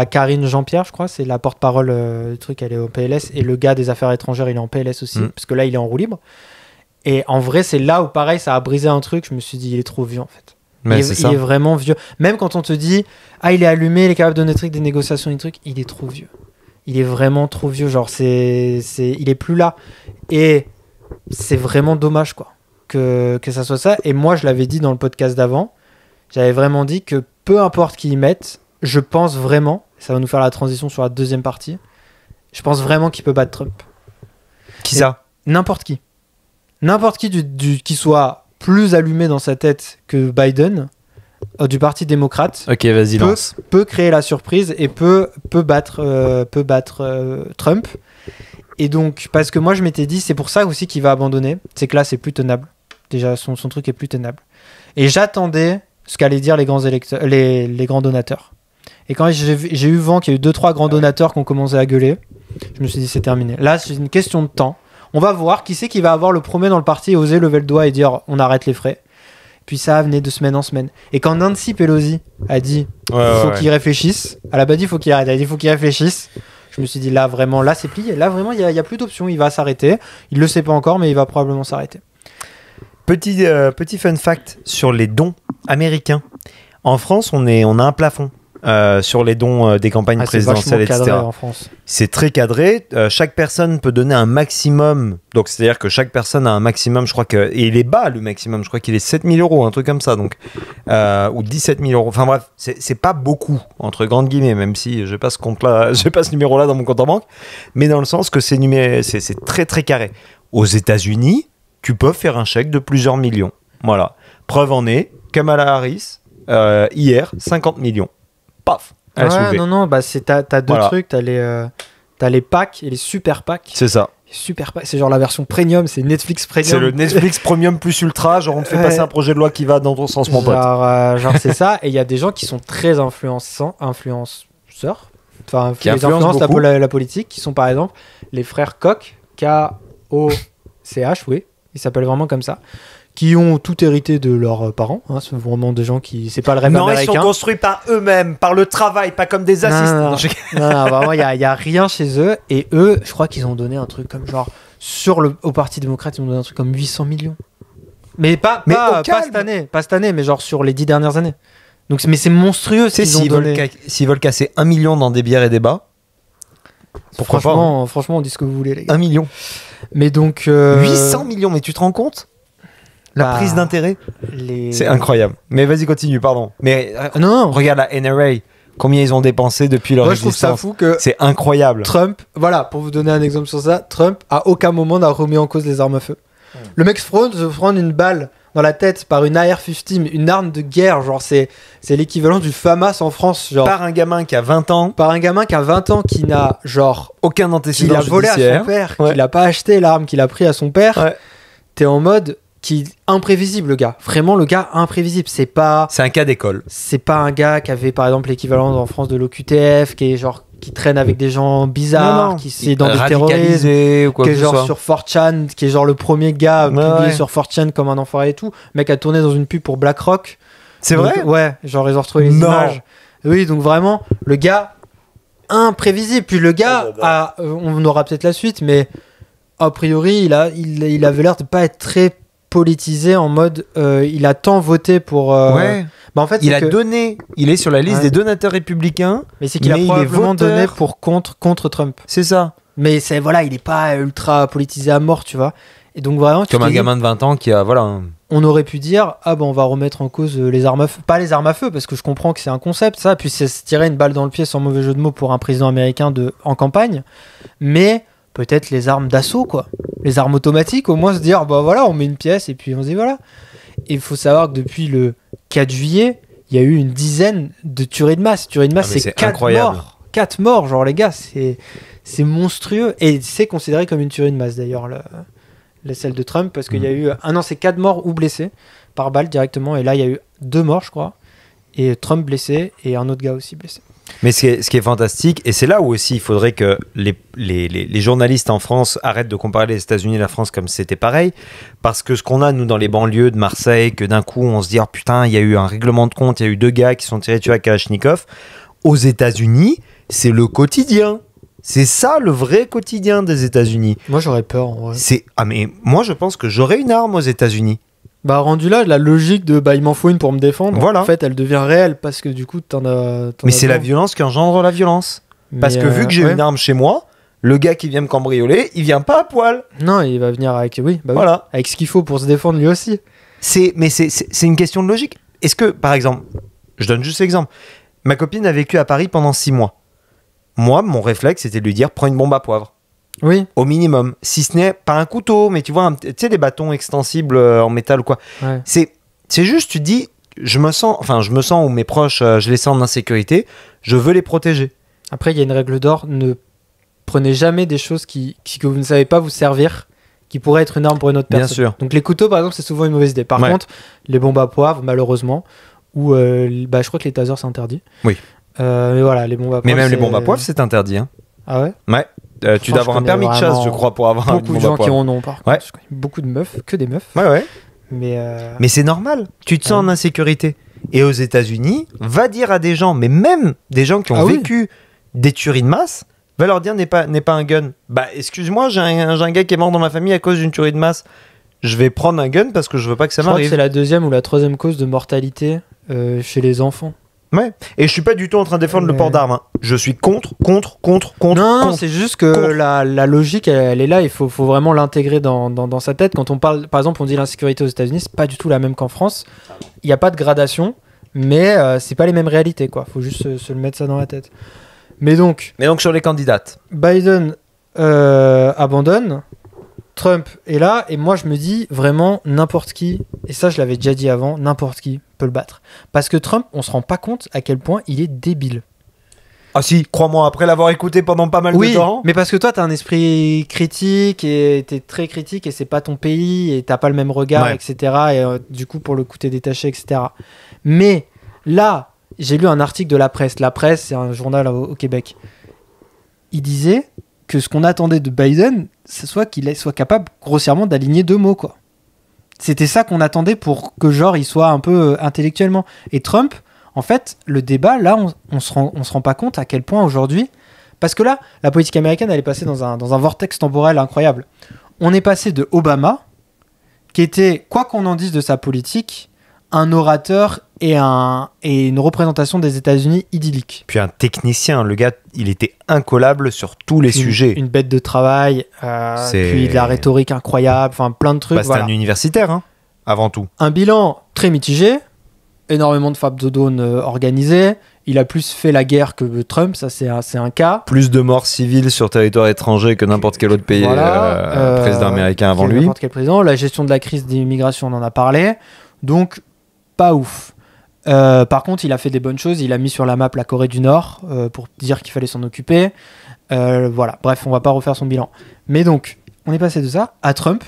Karine Jean-Pierre, je crois, c'est la porte-parole du truc. Elle est au PLS. Et le gars des affaires étrangères, il est en PLS aussi. Parce que là, il est en roue libre. Et en vrai, c'est là où, pareil, ça a brisé un truc. Je me suis dit, il est trop vieux, en fait. Il est vraiment vieux. Même quand on te dit, il est allumé, il est capable de donner des négociations, des trucs, il est trop vieux. Il est vraiment trop vieux. Genre, il est plus là. Et c'est vraiment dommage, quoi, que ça soit ça. Et moi, je l'avais dit dans le podcast d'avant. J'avais vraiment dit que peu importe qui y mette, je pense vraiment, ça va nous faire la transition sur la deuxième partie, je pense vraiment qu'il peut battre Trump. Qui ça? N'importe qui. N'importe qui qui soit plus allumé dans sa tête que Biden, du parti démocrate, vas-y, peut créer la surprise et peut battre Trump. Et donc, parce que moi je m'étais dit, c'est pour ça aussi qu'il va abandonner, c'est que là c'est plus tenable. Déjà, son truc est plus tenable. Et j'attendais ce qu'allaient dire les grands électeurs, les grands donateurs. Et quand j'ai eu vent qu'il y a eu 2-3 grands donateurs qui ont commencé à gueuler, je me suis dit c'est terminé. Là, c'est une question de temps. On va voir qui c'est qui va avoir le premier dans le parti et oser lever le doigt et dire on arrête les frais. Puis ça venait de semaine en semaine. Et quand Nancy Pelosi a dit faut qu'il réfléchisse, elle a pas dit faut qu'il arrête, elle a dit faut qu'il réfléchisse. Je me suis dit là vraiment, là c'est plié. Là vraiment il y a plus d'options, il va s'arrêter. Il le sait pas encore mais il va probablement s'arrêter. Petit fun fact sur les dons américains. En France, on a un plafond. Sur les dons des campagnes présidentielles, etc. En France. C'est très cadré. Chaque personne peut donner un maximum. Donc, c'est-à-dire que chaque personne a un maximum. Je crois que. Et il est bas, le maximum. Je crois qu'il est 7 000 €, un truc comme ça. Donc, ou 17 000 €. Enfin, bref, c'est pas beaucoup, entre grandes guillemets, même si je n'ai pas ce numéro-là dans mon compte en banque. Mais dans le sens que c'est très, très carré. Aux États-Unis, tu peux faire un chèque de plusieurs millions. Voilà. Preuve en est, Kamala Harris, hier, 50 millions. Paf, non, t'as deux trucs, t'as les packs et les super packs. C'est ça. Super pack, c'est genre la version premium, c'est Netflix premium. C'est le Netflix premium plus ultra, genre on te fait passer un projet de loi qui va dans ton sens, mon pote. Genre c'est ça, et il y a des gens qui sont très influenceurs, enfin qui influencent la politique, qui sont par exemple les frères Koch, K-O-C-H, oui, ils s'appellent vraiment comme ça, qui ont tout hérité de leurs parents. Hein, c'est vraiment des gens qui... C'est pas le rêve Non, ils américain. sont construits par eux-mêmes, par le travail, pas comme des assistants. Non, vraiment, il y a rien chez eux. Et eux, je crois qu'ils ont donné un truc comme genre... Au Parti démocrate, ils ont donné un truc comme 800 millions. Mais pas cette année, mais genre sur les 10 dernières années. Donc, mais c'est monstrueux ce qu'ils ont donné. S'ils veulent casser 1 million dans des bières et des bas, pourquoi pas, hein. Franchement, on dit ce que vous voulez, les gars. 1 million. Mais donc... 800 millions, mais tu te rends compte la prise d'intérêt C'est incroyable. Mais vas-y, continue, pardon. Mais non. Regarde la NRA, combien ils ont dépensé depuis leur existence. Je trouve ça fou que c'est incroyable. Trump, voilà, pour vous donner un exemple sur ça, Trump, à aucun moment n'a remis en cause les armes à feu. Le mec se prend une balle dans la tête par une AR-15, une arme de guerre, genre c'est l'équivalent du FAMAS en France, genre par un gamin qui a 20 ans, qui n'a genre aucun antécédent judiciaire, qu'il a volé à son père, qu'il a pas acheté l'arme, qu'il a pris à son père. T'es en mode imprévisible, le gars. Vraiment, le gars imprévisible. C'est un cas d'école. C'est pas un gars qui avait par exemple l'équivalent en France de l'OQTF, qui traîne avec des gens bizarres, qui c'est dans des terrorismes, ou quoi qui est genre soit. sur 4chan, qui est genre le premier gars publié sur 4chan comme un enfoiré et tout. Le mec a tourné dans une pub pour BlackRock. C'est vrai ? Ouais, genre ils ont retrouvé les images. Oui, donc vraiment, le gars imprévisible. Puis le gars, on aura peut-être la suite, mais a priori, il avait l'air de pas être très politisé en mode il a tant voté pour en fait, il est sur la liste des donateurs républicains, mais c'est qu'il a probablement donné pour contre Trump, c'est ça, mais il est pas ultra politisé à mort, tu vois, et donc vraiment comme un gamin de 20 ans qui a on aurait pu dire on va remettre en cause les armes à feu, pas les armes à feu parce que je comprends que c'est un concept ça, puis c'est se tirer une balle dans le pied sans mauvais jeu de mots pour un président américain en campagne, mais peut-être les armes d'assaut, quoi. Les armes automatiques, au moins se dire, on met une pièce et puis on se dit voilà. Et il faut savoir que depuis le 4 juillet, il y a eu une dizaine de tueries de masse. Tueries de masse, c'est 4 morts. 4 morts, genre les gars, c'est monstrueux. Et c'est considéré comme une tuerie de masse d'ailleurs, celle de Trump, parce qu'il y a eu... c'est 4 morts ou blessés par balle directement. Et là, il y a eu 2 morts, je crois. Et Trump blessé et un autre gars aussi blessé. Mais ce qui est fantastique, et c'est là où aussi il faudrait que les journalistes en France arrêtent de comparer les États-Unis et la France comme si c'était pareil, parce que ce qu'on a nous dans les banlieues de Marseille, que d'un coup on se dit putain, il y a eu un règlement de compte, il y a eu 2 gars qui sont tirés dessus à Kalachnikov. Aux États-Unis, c'est le quotidien. C'est ça le vrai quotidien des États-Unis. Moi j'aurais peur en vrai. Mais moi je pense que j'aurais une arme aux États-Unis. Rendu là, la logique de il m'en faut une pour me défendre, en fait, elle devient réelle parce que du coup, mais c'est la violence qui engendre la violence. Parce que vu que j'ai une arme chez moi, le gars qui vient me cambrioler, il vient pas à poil. Non, il va venir avec, avec ce qu'il faut pour se défendre lui aussi. Mais c'est une question de logique. Est-ce que, par exemple, je donne juste l'exemple, ma copine a vécu à Paris pendant 6 mois. Moi, mon réflexe, c'était de lui dire, prends une bombe à poivre. Oui. Au minimum. Si ce n'est pas un couteau, mais tu vois, des bâtons extensibles en métal ou quoi. Ouais. C'est juste, tu te dis, je me sens, ou mes proches, je les sens en insécurité, je veux les protéger. Après, il y a une règle d'or, ne prenez jamais des choses que vous ne savez pas vous servir, qui pourraient être une arme pour une autre personne. Bien sûr. Donc les couteaux, par exemple, c'est souvent une mauvaise idée. Par contre, les bombes à poivre, malheureusement, ou je crois que les tasers, c'est interdit. Oui. Mais voilà, les bombes à poivre. Mais même les bombes à poivre, c'est interdit. Hein. Ah ouais ? Ouais. Tu dois avoir un permis de chasse, je crois, pour avoir beaucoup de gens qui en ont, par contre. Je connais beaucoup de meufs, que des meufs. Ouais. Mais c'est normal. Tu te sens en insécurité. Et aux États-Unis, va dire à des gens, mais même des gens qui ont vécu des tueries de masse, va leur dire n'est pas un gun. Excuse-moi, j'ai un gars qui est mort dans ma famille à cause d'une tuerie de masse. Je vais prendre un gun parce que je veux pas que ça m'arrive. Je crois que c'est la 2e ou la 3e cause de mortalité chez les enfants. Ouais, et je suis pas du tout en train de défendre le port d'armes. Hein. Je suis contre. Non, c'est juste que la logique, elle est là. Il faut vraiment l'intégrer dans sa tête. Quand on parle, par exemple, on dit l'insécurité aux États-Unis, c'est pas du tout la même qu'en France. Il n'y a pas de gradation, mais c'est pas les mêmes réalités, quoi. Faut juste se le mettre ça dans la tête. Mais donc sur les candidates, Biden abandonne. Trump est là, et moi je me dis vraiment n'importe qui, et ça je l'avais déjà dit avant, n'importe qui peut le battre. Parce que Trump, on se rend pas compte à quel point il est débile. Ah si, crois-moi, après l'avoir écouté pendant pas mal de temps. Mais parce que toi t'as un esprit critique, et t'es très critique, et c'est pas ton pays, et t'as pas le même regard, etc. Et du coup pour le coup t'es détaché, etc. Mais là, j'ai lu un article de La Presse. La Presse, c'est un journal au Québec. Il disait que ce qu'on attendait de Biden, ce soit qu'il soit capable grossièrement d'aligner 2 mots, quoi. C'était ça qu'on attendait pour que genre il soit un peu intellectuellement. Et Trump, en fait, le débat, là, on se rend pas compte à quel point aujourd'hui... Parce que là, la politique américaine, elle est passée dans un vortex temporel incroyable. On est passé de Obama, qui était, quoi qu'on en dise de sa politique, un orateur et une représentation des États-Unis idyllique. Puis un technicien, le gars, il était incollable sur tous les sujets. Une bête de travail, puis de la rhétorique incroyable, enfin plein de trucs. Bah, c'était un universitaire, hein, avant tout. Un bilan très mitigé, énormément de Fabdodone organisés. Il a plus fait la guerre que Trump, ça c'est un cas. Plus de morts civiles sur territoire étranger que n'importe quel autre pays président américain avant lui. N'importe quel président. La gestion de la crise d'immigration, on en a parlé. Donc, pas ouf. Par contre, il a fait des bonnes choses. Il a mis sur la map la Corée du Nord pour dire qu'il fallait s'en occuper. Voilà. Bref, on va pas refaire son bilan. Mais donc, on est passé de ça à Trump.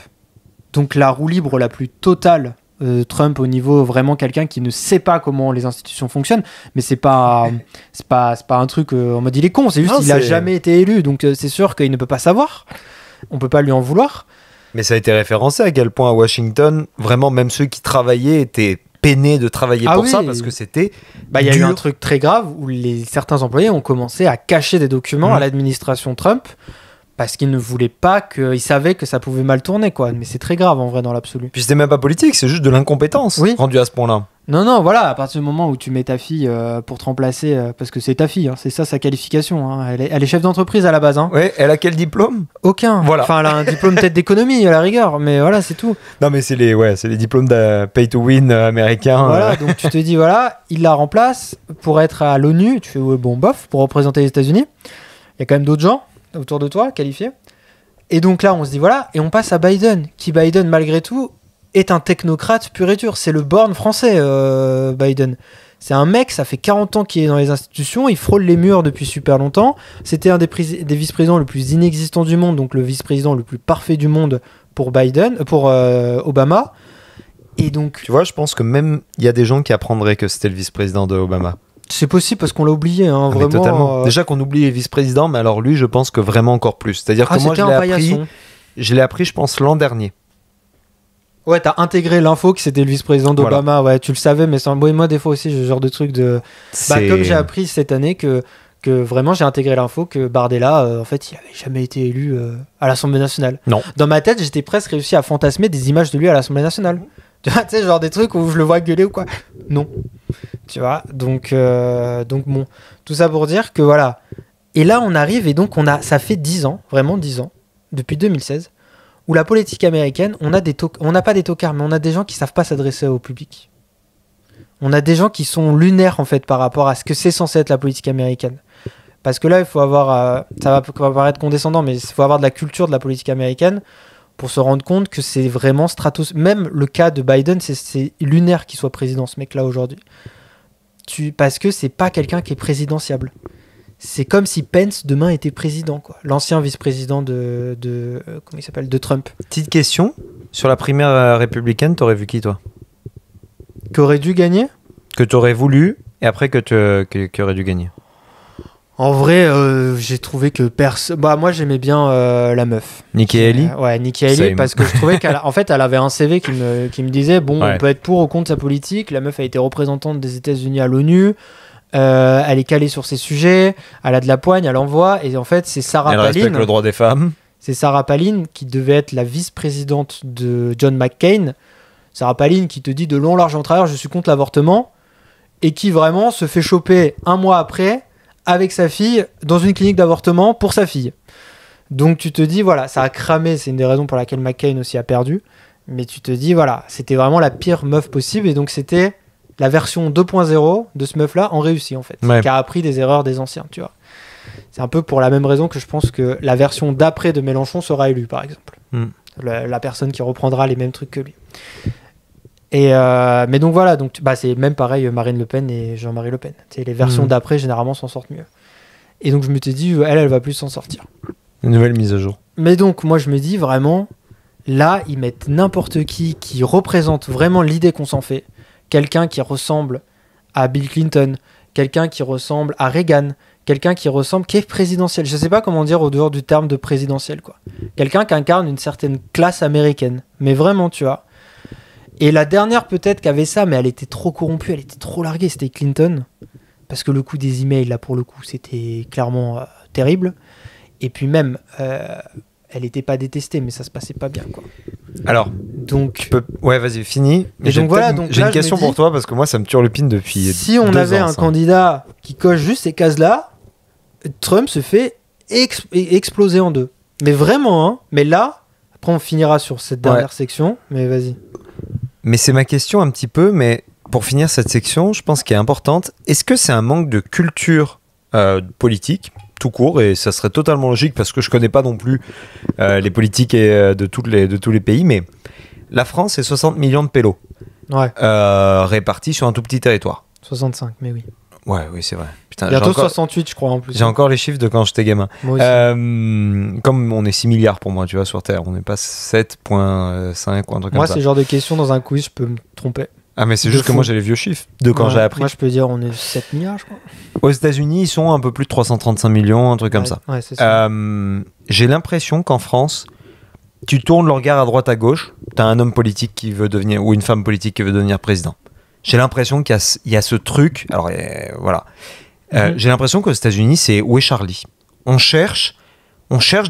Donc, la roue libre la plus totale. Trump au niveau vraiment quelqu'un qui ne sait pas comment les institutions fonctionnent, mais c'est pas un truc en mode il est con, c'est juste qu'il a jamais été élu, donc c'est sûr qu'il ne peut pas savoir, on peut pas lui en vouloir. Mais ça a été référencé à quel point à Washington, vraiment même ceux qui travaillaient étaient peinés de travailler pour ça, parce que c'était il y a eu un truc très grave où certains employés ont commencé à cacher des documents à l'administration Trump parce qu'ils ne voulaient pas, qu'ils savaient que ça pouvait mal tourner, quoi. Mais c'est très grave, en vrai, dans l'absolu. Puis c'était même pas politique, c'est juste de l'incompétence rendue à ce point-là. Non, voilà, à partir du moment où tu mets ta fille pour te remplacer, parce que c'est ta fille, hein, c'est ça sa qualification. Hein. Elle est chef d'entreprise à la base. Hein. Ouais, elle a quel diplôme ? Aucun. Voilà. Enfin, elle a un diplôme peut-être d'économie, à la rigueur, mais voilà, c'est tout. Non, mais c'est les diplômes de pay to win américains. Voilà, donc tu te dis, voilà, il la remplace pour être à l'ONU, tu fais, bon, bof, pour représenter les États-Unis. Il y a quand même d'autres gens autour de toi, qualifié. Et donc là, on se dit voilà, et on passe à Biden, qui Biden, malgré tout, est un technocrate pur et dur. C'est le born français, Biden. C'est un mec, ça fait 40 ans qu'il est dans les institutions, il frôle les murs depuis super longtemps. C'était un des vice-présidents le plus inexistant du monde, donc le vice-président le plus parfait du monde pour Obama. Et donc... Tu vois, je pense que même il y a des gens qui apprendraient que c'était le vice-président de Obama. C'est possible parce qu'on l'a oublié, hein, vraiment. Totalement. Déjà qu'on oublie les vice-présidents, mais alors lui, je pense que vraiment encore plus. C'est-à-dire que moi, je l'ai appris, je pense, l'an dernier. Ouais, t'as intégré l'info que c'était le vice-président d'Obama. Voilà. Ouais, tu le savais, mais moi, des fois aussi, j'ai ce genre de truc de... comme j'ai appris cette année que vraiment, j'ai intégré l'info que Bardella, en fait, il avait jamais été élu à l'Assemblée nationale. Non. Dans ma tête, j'étais presque réussi à fantasmer des images de lui à l'Assemblée nationale. Tu sais, genre des trucs où je le vois gueuler ou quoi. Non. Tu vois, donc bon, tout ça pour dire que voilà. Et là, on arrive et donc ça fait 10 ans, vraiment 10 ans, depuis 2016, où la politique américaine, on n'a pas des tocards, mais on a des gens qui savent pas s'adresser au public. On a des gens qui sont lunaires en fait par rapport à ce que c'est censé être la politique américaine. Parce que là, il faut avoir, ça va paraître condescendant, mais il faut avoir de la culture de la politique américaine pour se rendre compte que c'est vraiment même le cas de Biden, c'est lunaire qu'il soit président, ce mec-là, aujourd'hui. Parce que c'est pas quelqu'un qui est présidentiable. C'est comme si Pence, demain, était président, quoi. L'ancien vice-président comment il s'appelle, de Trump. Petite question, sur la primaire républicaine, t'aurais vu qui, toi ? Qui aurait dû gagner ? Que t'aurais voulu, et après qui aurait dû gagner. En vrai, j'ai trouvé que moi j'aimais bien la meuf. Nikki Haley. Ouais, Nikki Haley, parce que je trouvais qu'en fait elle avait un CV qui me disait on peut être pour ou contre sa politique. La meuf a été représentante des États-Unis à l'ONU. Elle est calée sur ses sujets. Elle a de la poigne, elle envoie. Et en fait, c'est Sarah Palin. Elle respecte le droit des femmes. C'est Sarah Palin qui devait être la vice-présidente de John McCain. Sarah Palin qui te dit de long, large en travers, je suis contre l'avortement. Et qui vraiment se fait choper un mois après avec sa fille dans une clinique d'avortement pour sa fille. Donc tu te dis, voilà, ça a cramé, c'est une des raisons pour laquelle McCain aussi a perdu, mais tu te dis, voilà, c'était vraiment la pire meuf possible, et donc c'était la version 2.0 de ce meuf-là en réussi, en fait, qui a appris des erreurs des anciens, tu vois. C'est un peu pour la même raison que je pense que la version d'après de Mélenchon sera élue, par exemple. La personne qui reprendra les mêmes trucs que lui. Mais donc voilà, c'est même pareil Marine Le Pen et Jean-Marie Le Pen. Les versions d'après généralement s'en sortent mieux. Et donc je me suis dit, elle va plus s'en sortir. Une nouvelle mise à jour. Mais donc moi je me dis vraiment, là ils mettent n'importe qui représente vraiment l'idée qu'on s'en fait. Quelqu'un qui ressemble à Bill Clinton, quelqu'un qui ressemble à Reagan, quelqu'un qui est présidentiel. Je sais pas comment dire au dehors du terme de présidentiel, quoi. Quelqu'un qui incarne une certaine classe américaine. Mais vraiment, tu vois. Et la dernière peut-être qui avait ça, mais elle était trop corrompue, elle était trop larguée, c'était Clinton. Parce que le coup des emails, là, pour le coup, c'était clairement terrible. Et puis même, elle n'était pas détestée, mais ça se passait pas bien, quoi. Alors, donc... Ouais, vas-y, fini. Et donc voilà, donc j'ai là, une question pour toi, parce que moi, ça me turlupine depuis si on 2 avait ans, un ça. candidat qui coche juste ces cases-là, Trump se fait exploser en deux. Mais vraiment, hein. Mais là, après on finira sur cette dernière section, mais vas-y. Mais c'est ma question un petit peu, mais pour finir cette section, je pense qu'elle est importante. Est-ce que c'est un manque de culture politique, tout court, et ça serait totalement logique parce que je connais pas non plus les politiques de tous les pays, mais la France, c'est 60 millions de pélos répartis sur un tout petit territoire. 65, mais oui. Ouais, oui, c'est vrai. Putain, bientôt 68, je crois, en plus. J'ai encore les chiffres de quand j'étais gamin. Moi aussi. Comme on est 6 milliards pour moi, tu vois, sur Terre, on n'est pas 7,5 ou un truc comme ça. Moi, c'est le genre de question dans un quiz, je peux me tromper. Ah, mais c'est juste que moi, j'ai les vieux chiffres de quand j'ai appris. Moi, je peux dire, on est 7 milliards, je crois. Aux États-Unis, ils sont un peu plus de 335 millions, un truc comme ça. Ouais, c'est ça. J'ai l'impression qu'en France, tu tournes le regard à droite à gauche, t'as un homme politique qui veut devenir, ou une femme politique qui veut devenir président. J'ai l'impression qu'il y a ce truc. Alors voilà. J'ai l'impression qu'aux États-Unis, c'est où est Charlie ? On cherche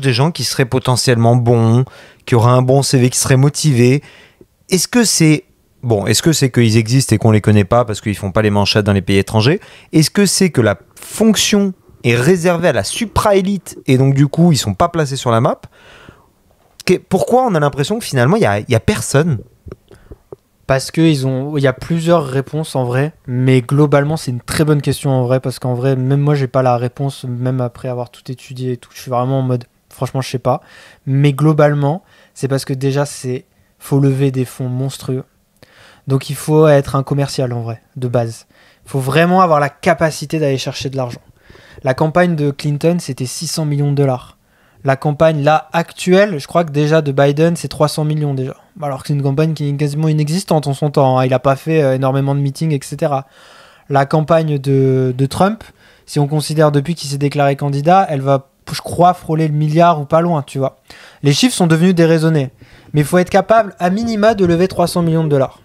des gens qui seraient potentiellement bons, qui auraient un bon CV, qui seraient motivés. Est-ce que c'est qu'ils existent et qu'on les connaît pas parce qu'ils font pas les manchettes dans les pays étrangers ? Est-ce que c'est que la fonction est réservée à la supra-élite et donc du coup ils sont pas placés sur la map ? Pourquoi on a l'impression que finalement il y a personne ? Parce qu'il y a plusieurs réponses en vrai, mais globalement c'est une très bonne question en vrai, parce qu'en vrai même moi j'ai pas la réponse, même après avoir tout étudié et tout, je suis vraiment en mode franchement je sais pas, mais globalement c'est parce que déjà faut lever des fonds monstrueux, donc il faut être un commercial en vrai, de base, il faut vraiment avoir la capacité d'aller chercher de l'argent. La campagne de Clinton c'était 600 millions de dollars. La campagne là actuelle, je crois que déjà de Biden, c'est 300 millions déjà. Alors que c'est une campagne qui est quasiment inexistante en son temps. Hein. Il n'a pas fait énormément de meetings, etc. La campagne de Trump, si on considère depuis qu'il s'est déclaré candidat, elle va, je crois, frôler le milliard ou pas loin, tu vois. Les chiffres sont devenus déraisonnés. Mais il faut être capable, à minima, de lever 300 millions de dollars.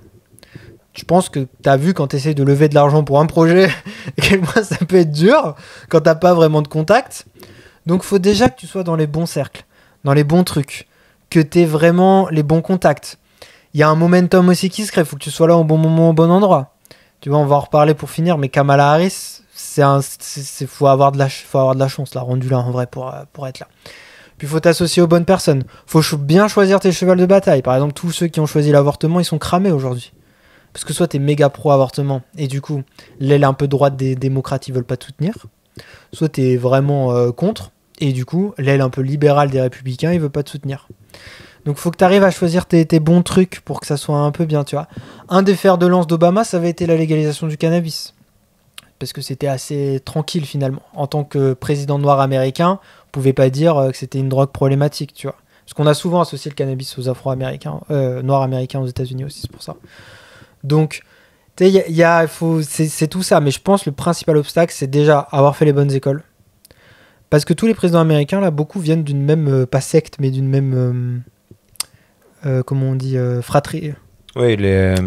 Je pense que tu as vu quand tu essaies de lever de l'argent pour un projet, à quel point ça peut être dur quand tu n'as pas vraiment de contact. Donc, il faut déjà que tu sois dans les bons cercles, dans les bons trucs, que tu aies vraiment les bons contacts. Il y a un momentum aussi qui se crée, il faut que tu sois là au bon moment, au bon endroit. Tu vois, on va en reparler pour finir, mais Kamala Harris, faut avoir de la chance, là, rendu là, en vrai, pour être là. Puis, il faut t'associer aux bonnes personnes. Il faut bien choisir tes chevals de bataille. Par exemple, tous ceux qui ont choisi l'avortement, ils sont cramés aujourd'hui. Parce que soit tu es méga pro-avortement, et du coup, l'aile un peu droite des démocrates, ils veulent pas te soutenir. Soit tu es vraiment contre. Et du coup, l'aile un peu libérale des républicains, il veut pas te soutenir. Donc, il faut que tu arrives à choisir tes bons trucs pour que ça soit un peu bien, tu vois. Un des fers de lance d'Obama, ça avait été la légalisation du cannabis. Parce que c'était assez tranquille, finalement. En tant que président noir américain, on pouvait pas dire que c'était une drogue problématique, tu vois. Parce qu'on a souvent associé le cannabis aux afro-américains, noirs américains aux États-Unis aussi, c'est pour ça. Donc, tu sais, c'est tout ça. Mais je pense que le principal obstacle, c'est déjà avoir fait les bonnes écoles. Parce que tous les présidents américains, là, beaucoup viennent d'une même, pas secte, mais d'une même, comment on dit, fraternité.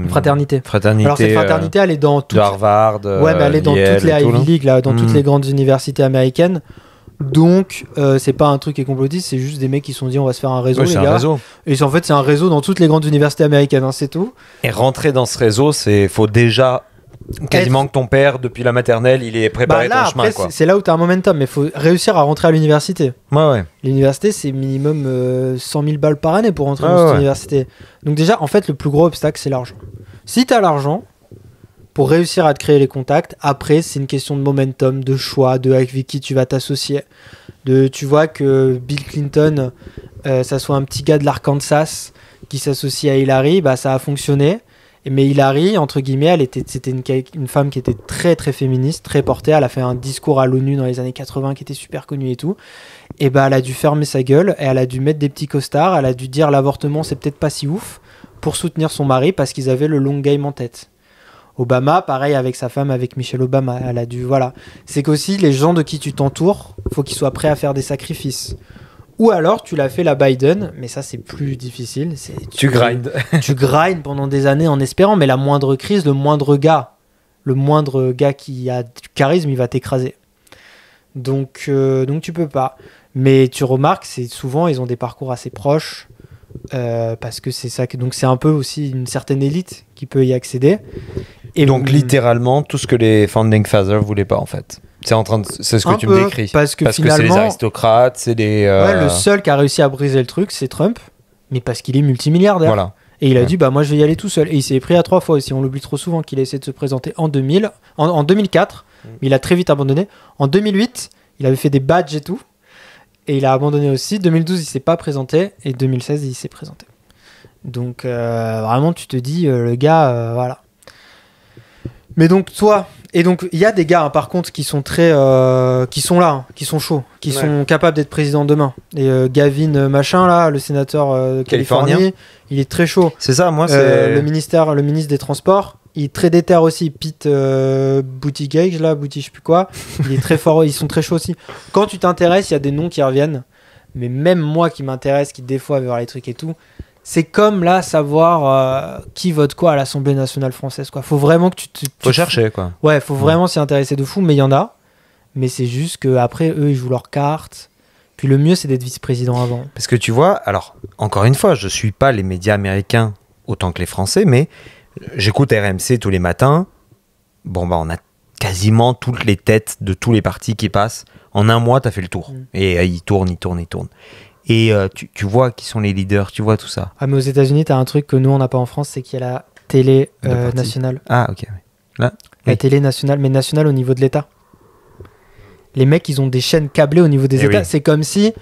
Fraternité. Alors cette fraternité, elle est dans toutes... De Harvard, ouais, mais elle est dans toutes les Ivy League, là, dans toutes les grandes universités américaines. Donc, c'est pas un truc qui est complotiste, c'est juste des mecs qui se sont dit on va se faire un réseau, les gars. Réseau. Et en fait, c'est un réseau dans toutes les grandes universités américaines, hein, c'est tout. Et rentrer dans ce réseau, faut déjà... Quasiment que ton père, depuis la maternelle, il est préparé ton chemin. Après, c'est là où tu as un momentum, mais il faut réussir à rentrer à l'université. Ouais. L'université, c'est minimum 100 000 balles par année pour rentrer dans cette université. Donc déjà, en fait, le plus gros obstacle, c'est l'argent. Si tu as l'argent, pour réussir à te créer les contacts, après, c'est une question de momentum, de choix, de avec qui tu vas t'associer. Tu vois que Bill Clinton, ça soit un petit gars de l'Arkansas qui s'associe à Hillary, bah, ça a fonctionné. Mais Hillary, entre guillemets, c'était une femme qui était très très féministe, très portée. Elle a fait un discours à l'ONU dans les années 80 qui était super connu et tout. Et bah, elle a dû fermer sa gueule et elle a dû mettre des petits costards. Elle a dû dire l'avortement c'est peut-être pas si ouf pour soutenir son mari parce qu'ils avaient le long game en tête. Obama, pareil avec sa femme, avec Michelle Obama. Elle a dû, voilà. C'est qu'aussi les gens de qui tu t'entoures, faut qu'ils soient prêts à faire des sacrifices. Ou alors tu l'as fait la Biden, mais ça c'est plus difficile. Tu grindes. Tu grindes pendant des années en espérant, mais la moindre crise, le moindre gars qui a du charisme, il va t'écraser. Donc tu peux pas. Mais tu remarques, c'est souvent ils ont des parcours assez proches. Parce que c'est ça donc c'est un peu aussi une certaine élite qui peut y accéder et donc littéralement tout ce que les founding fathers voulaient pas en fait c'est ce que tu me décris parce que c'est les aristocrates, c'est les le seul qui a réussi à briser le truc c'est Trump, mais parce qu'il est multimilliardaire, voilà. Et il a dit bah moi je vais y aller tout seul, et il s'est pris à 3 fois aussi. On l'oublie trop souvent qu'il a essayé de se présenter en 2004 mais il a très vite abandonné. En 2008 il avait fait des badges et tout. Et il a abandonné aussi. 2012, il s'est pas présenté. Et 2016, il s'est présenté. Donc, vraiment, tu te dis, le gars, voilà. Mais donc, toi... Et donc, il y a des gars, hein, par contre, qui sont très... qui sont là, hein, qui sont chauds, qui sont capables d'être président demain. Et Gavin, machin, là, le sénateur Californie, il est très chaud. C'est ça, moi, c'est... Le ministre des Transports, il est très déter aussi. Pete Buttigieg, là, je sais plus quoi. Il est très fort, ils sont très chauds aussi. Quand tu t'intéresses, il y a des noms qui reviennent. Mais même moi qui m'intéresse, qui des fois veut voir les trucs et tout, c'est comme là, savoir qui vote quoi à l'Assemblée nationale française, quoi. Faut vraiment que faut chercher, quoi. Ouais, faut vraiment s'y intéresser de fou, mais il y en a. Mais c'est juste qu'après, eux, ils jouent leurs cartes. Puis le mieux, c'est d'être vice-président avant. Parce que tu vois, alors, encore une fois, je suis pas les médias américains autant que les Français, mais j'écoute RMC tous les matins. Bon, bah, on a quasiment toutes les têtes de tous les partis qui passent. En un mois, t'as fait le tour. Et ils tournent. Et tu vois qui sont les leaders, tu vois tout ça. Ah, mais aux États-Unis, t'as un truc que nous, on n'a pas en France, c'est qu'il y a la télé nationale. Ah, ok. Là, la télé nationale, mais nationale au niveau de l'État. Les mecs, ils ont des chaînes câblées au niveau des États. Oui. C'est comme si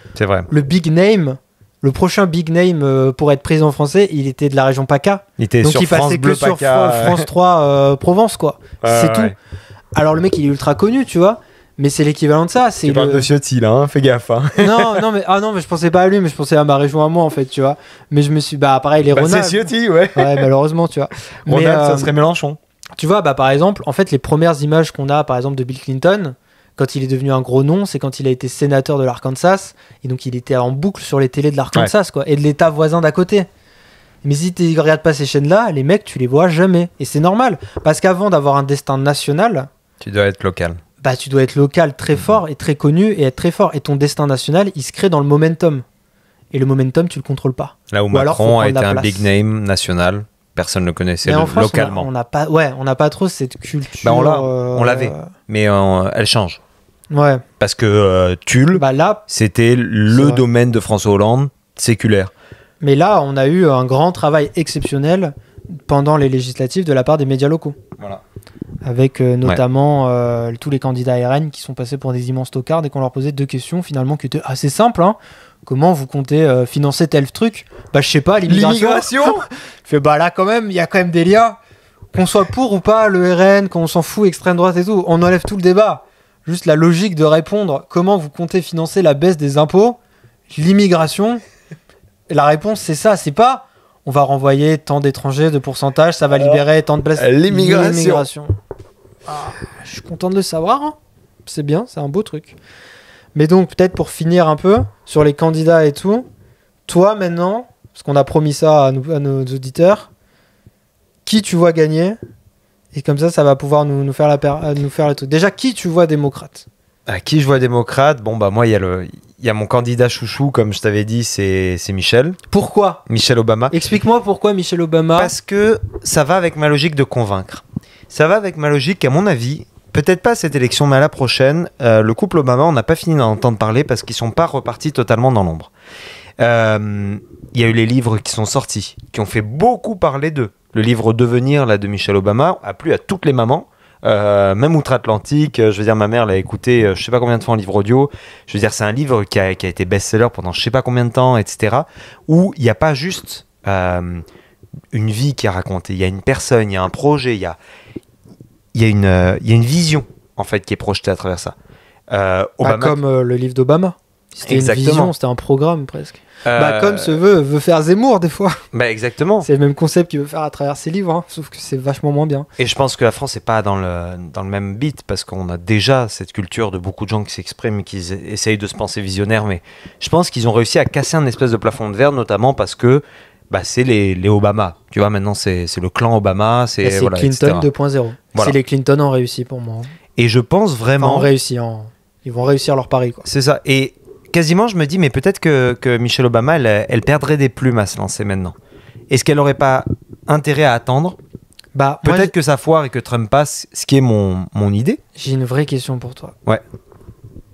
le big name, le prochain big name pour être président français, il était de la région PACA. Donc il passait que sur France 3 Provence, quoi. C'est tout. Alors le mec, il est ultra connu, tu vois. Mais c'est l'équivalent de ça. Tu parles de Ciotti, là, hein, fais gaffe. Hein. non, mais je pensais pas à lui, mais je pensais à ma région à moi, en fait, tu vois. Mais je me suis, pareil, les Ronald. C'est Ciotti, ouais. Ouais, malheureusement, tu vois. Ronald, ça serait Mélenchon. Tu vois, par exemple, en fait, les premières images qu'on a, par exemple, de Bill Clinton, quand il est devenu un gros nom, c'est quand il a été sénateur de l'Arkansas, et donc il était en boucle sur les télés de l'Arkansas, quoi, et de l'État voisin d'à côté. Mais si tu regardes pas ces chaînes-là, les mecs, tu les vois jamais. Et c'est normal, parce qu'avant d'avoir un destin national, tu dois être local. Tu dois être local très fort et très connu et être très fort. Et ton destin national, il se crée dans le momentum. Et le momentum, tu le contrôles pas. Là où Macron a été un big name national, personne ne le connaissait localement. On n'a pas trop cette culture. On l'avait, mais elle change. Ouais. Parce que Tulle, c'était le domaine de François Hollande, séculaire. Mais là, on a eu un grand travail exceptionnel pendant les législatives de la part des médias locaux. Voilà. Avec notamment tous les candidats RN qui sont passés pour des immenses tocards et qu'on leur posait 2 questions finalement qui étaient assez simples. Hein. Comment vous comptez financer tel truc ? Je sais pas, l'immigration. Fait là quand même, il y a quand même des liens. Qu'on soit pour ou pas le RN, qu'on s'en fout, extrême droite et tout, on enlève tout le débat. Juste la logique de répondre comment vous comptez financer la baisse des impôts, l'immigration. La réponse c'est ça, c'est pas on va renvoyer tant d'étrangers de pourcentage, ça va libérer tant de places. L'immigration. Je suis content de le savoir. Hein. C'est bien, c'est un beau truc. Mais donc, peut-être pour finir un peu sur les candidats et tout, toi maintenant, parce qu'on a promis ça à nos auditeurs, qui tu vois gagner ? Et comme ça va pouvoir nous faire le truc. Déjà, qui tu vois démocrate ? Qui je vois démocrate ? Moi, il y a mon candidat chouchou, comme je t'avais dit, c'est Michel. Pourquoi ? Michelle Obama. Explique-moi pourquoi Michelle Obama. Parce que ça va avec ma logique de convaincre. Ça va avec ma logique, à mon avis, peut-être pas à cette élection, mais à la prochaine, le couple Obama, on n'a pas fini d'en entendre parler parce qu'ils ne sont pas repartis totalement dans l'ombre. Il y a eu les livres qui sont sortis, qui ont fait beaucoup parler d'eux. Le livre Devenir là, de Michelle Obama a plu à toutes les mamans. Même outre-Atlantique, je veux dire, ma mère l'a écouté je sais pas combien de fois en livre audio. Je veux dire, c'est un livre qui a été best-seller pendant je sais pas combien de temps, etc. Où il n'y a pas juste une vie qui est racontée, il y a une personne, il y a un projet, il y a une vision en fait qui est projetée à travers ça. Obama, comme le livre d'Obama. C'était une vision, c'était un programme presque. Comme se veut faire Zemmour des fois. Bah exactement. C'est le même concept qu'il veut faire à travers ses livres, hein, sauf que c'est vachement moins bien. Et je pense que la France n'est pas dans le même beat, parce qu'on a déjà cette culture de beaucoup de gens qui s'expriment et qui essayent de se penser visionnaires, mais je pense qu'ils ont réussi à casser un espèce de plafond de verre, notamment parce que c'est les Obama. Tu vois, maintenant c'est le clan Obama, c'est Clinton etc. 2.0. Voilà. C'est les Clinton ont réussi pour moi. Et je pense vraiment... Ils vont réussir leur pari, quoi. C'est ça. Et quasiment, je me dis, mais peut-être que Michelle Obama, elle perdrait des plumes à se lancer maintenant. Est-ce qu'elle n'aurait pas intérêt à attendre ? Peut-être que ça foire et que Trump passe, ce qui est mon idée. J'ai une vraie question pour toi. Ouais.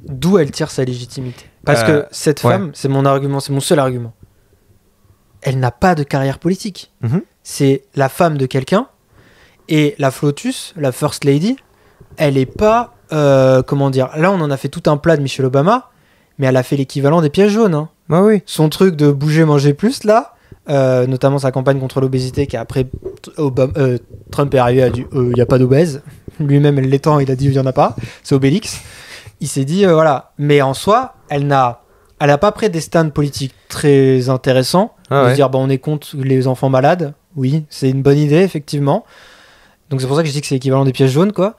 D'où elle tire sa légitimité ? Parce que cette femme, c'est mon argument, c'est mon seul argument. Elle n'a pas de carrière politique. Mm-hmm. C'est la femme de quelqu'un. Et la Flotus, la First Lady, elle est pas... comment dire ? Là, on en a fait tout un plat de Michelle Obama, mais elle a fait l'équivalent des pièges jaunes. Hein. Bah oui. Son truc de bouger, manger plus, là, notamment sa campagne contre l'obésité, qui après Trump est arrivé, a dit il n'y a pas d'obèse. Lui-même, l'étant, il a dit il n'y en a pas. C'est Obélix. Il s'est dit voilà. Mais en soi, elle n'a pas pris des stands politiques très intéressants. De dire on est contre les enfants malades. Oui, c'est une bonne idée, effectivement. Donc c'est pour ça que je dis que c'est l'équivalent des pièges jaunes, quoi.